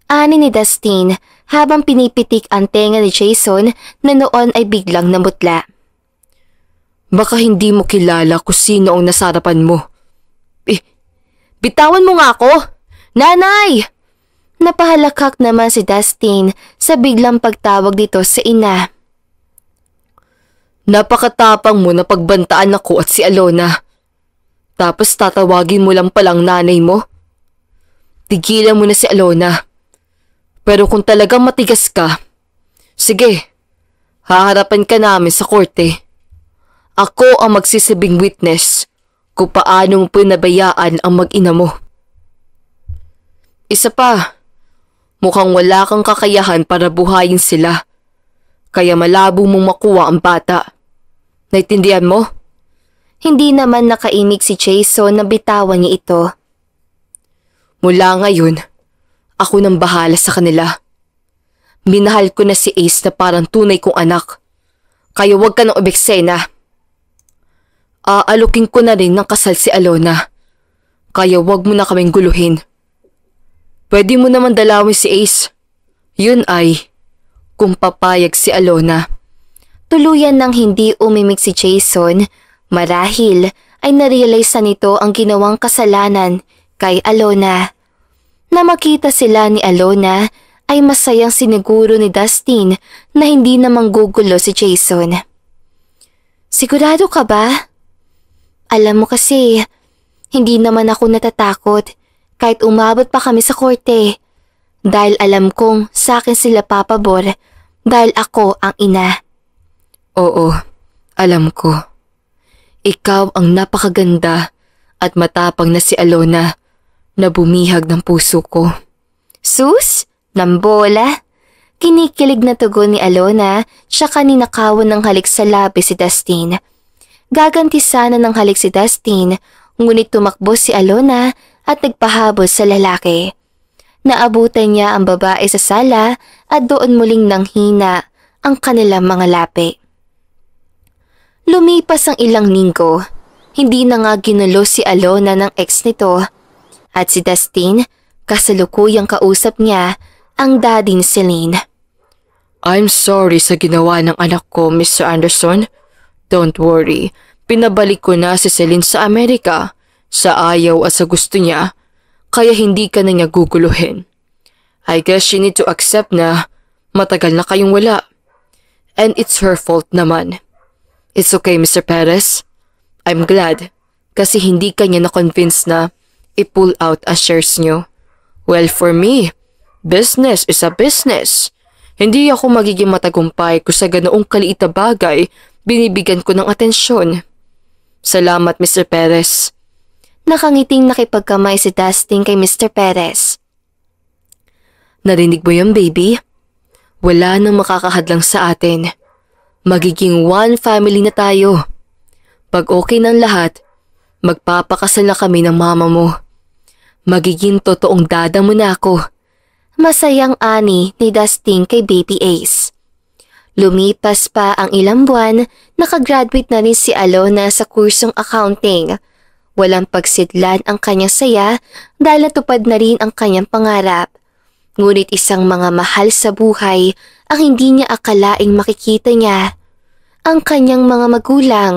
Ani ni Dustin habang pinipitik ang tenga ni Jason na noon ay biglang namutla. Baka hindi mo kilala kung sino ang nasarapan mo. Bitawan mo nga ako! Nanay! Napahalakak naman si Dustin sa biglang pagtawag dito sa ina. Napakatapang mo na pagbantaan ako at si Alona. Tapos tatawagin mo lang palang nanay mo. Tigilan mo na si Alona. Pero kung talagang matigas ka, sige, haharapan ka namin sa korte. Ako ang magsisibing witness kung paano mo pinabayaan ang mag-ina mo. Isa pa, mukhang wala kang kakayahan para buhayin sila. Kaya malabo mong makuha ang bata. Naintindihan mo? Hindi naman nakaimik si Jason na bitawan niya ito. Mula ngayon, ako nang bahala sa kanila. Minahal ko na si Ace na parang tunay kong anak. Kaya huwag ka nang ubeksena. Aalukin ko na rin ng kasal si Alona. Kaya huwag mo na kaming guluhin. Pwede mo naman dalawin si Ace. Yun ay, kung papayag si Alona. Tuluyan nang hindi umimik si Jason, marahil ay narealize na nito ang ginawang kasalanan kay Alona. Na makita sila ni Alona ay masayang siniguro ni Dustin na hindi na manggugulo si Jason. Sigurado ka ba? Alam mo kasi, hindi naman ako natatakot kahit umabot pa kami sa korte. Dahil alam kong sa akin sila papabor dahil ako ang ina. Oo, alam ko. Ikaw ang napakaganda at matapang na si Alona na bumihag ng puso ko. Sus, nambola. Kinikilig na tugon ni Alona tsaka ninakawan ng halik sa labi si Dustin. Gaganti sana ng halik si Dustin, ngunit tumakbo si Alona at nagpahabol sa lalaki. Naabutan niya ang babae sa sala at doon muling nanghina ang kanilang mga lapi. Lumipas ang ilang linggo, hindi na nga ginulo si Alona ng ex nito at si Dustin kasalukuyang kausap niya ang daddy ni Celine. I'm sorry sa ginawa ng anak ko, Mr. Anderson. Don't worry, pinabalik ko na si Celine sa Amerika sa ayaw at sa gusto niya. Kaya hindi ka na niya guguluhin. I guess you need to accept na matagal na kayong wala. And it's her fault naman. It's okay, Mr. Perez. I'm glad kasi hindi ka niya na-convince na i-pull out ang shares niyo. Well, for me, business is a business. Hindi ako magiging matagumpay kung sa ganoong kaliit na bagay binibigyan ko ng atensyon. Salamat, Mr. Perez. Nakangiting nakipagkamay si Dustin kay Mr. Perez. Narinig mo yun, baby? Wala nang makakahadlang sa atin. Magiging one family na tayo. Pag okay ng lahat, magpapakasal na kami ng mama mo. Magiging totoong dada mo na ako. Masayang ani ni Dustin kay Baby Ace. Lumipas pa ang ilang buwan, nakagraduate na rin si Alona sa kursong accounting. Walang pagsidlan ang kanyang saya dahil natupad na rin ang kanyang pangarap. Ngunit isang mga mahal sa buhay ang hindi niya akalaing makikita niya. Ang kanyang mga magulang,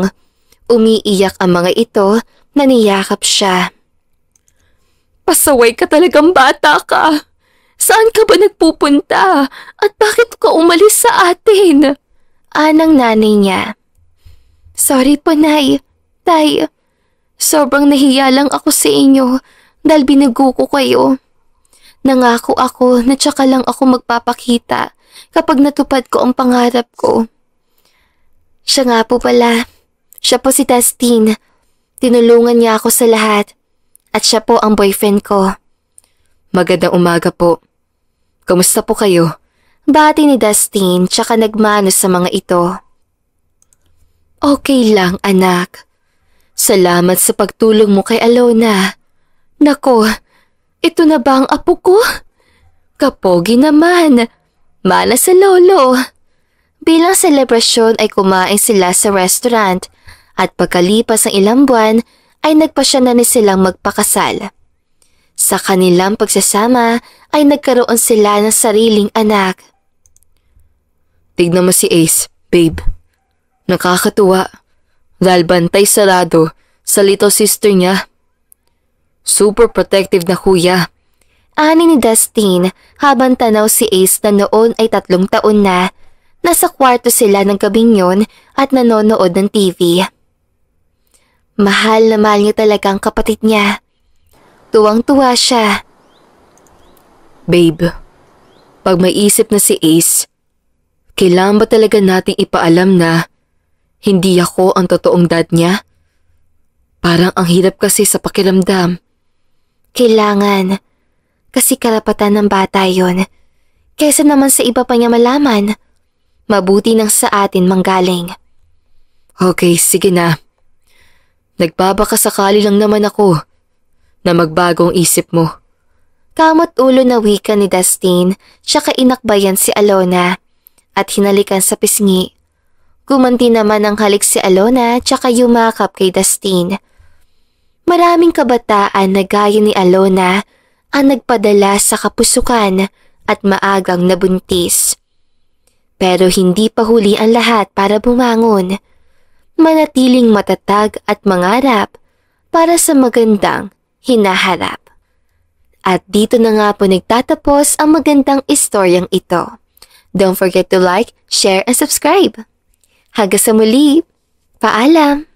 umiiyak ang mga ito na niyakap siya. Pasaway ka talagang bata ka. Saan ka ba nagpupunta? At bakit ka umalis sa atin? Anang nanay niya. Sorry po, Nay. Tay, sobrang nahiya lang ako sa inyo dahil binago ko kayo. Nangako ako na tsaka lang ako magpapakita kapag natupad ko ang pangarap ko. Siya nga po pala. Siya po si Dustin. Tinulungan niya ako sa lahat. At siya po ang boyfriend ko. Magandang umaga po. Kamusta po kayo? Bati ni Dustin tsaka nagmano sa mga ito. Okay lang, anak. Salamat sa pagtulong mo kay Alona. Nako, ito na ba ang apo ko? Kapogi naman. Mana sa lolo. Bilang selebrasyon ay kumain sila sa restaurant at pagkalipas ng ilang buwan ay nagpasya na ni silang magpakasal. Sa kanilang pagsasama ay nagkaroon sila ng sariling anak. Tignan mo si Ace, babe. Nakakatuwa dahil bantay sarado sa little sister niya. Super protective na kuya. Ani ni Dustin habang tanaw si Ace na noon ay 3 taon na. Nasa kwarto sila ng gabing yon at nanonood ng TV. Mahal na mahal niya talaga ang kapatid niya. Tuwang-tuwa siya. Babe, pag may isip na si Ace, kailangan ba talaga nating ipaalam na hindi ako ang totoong dad niya? Parang ang hirap kasi sa pakiramdam. Kailangan. Kasi karapatan ng bata yon. Kesa naman sa iba pa niya malaman. Mabuti nang sa atin manggaling. Okay, sige na. Nagbabaka sakali lang naman ako na magbago ang isip mo. Kamot ulo na wika ni Dustin, tsaka inakbayan si Alona at hinalikan sa pisngi. Gumanti naman ang halik si Alona tsaka yumakap kay Dustin. Maraming kabataan na gaya ni Alona ang nagpadala sa kapusukan at maagang nabuntis. Pero hindi pa huli ang lahat para bumangon. manatiling matatag at mangarap para sa magandang hinaharap. At dito na nga po nagtatapos ang magandang istoryang ito. Don't forget to like, share, and subscribe. Hanggang sa muli, paalam!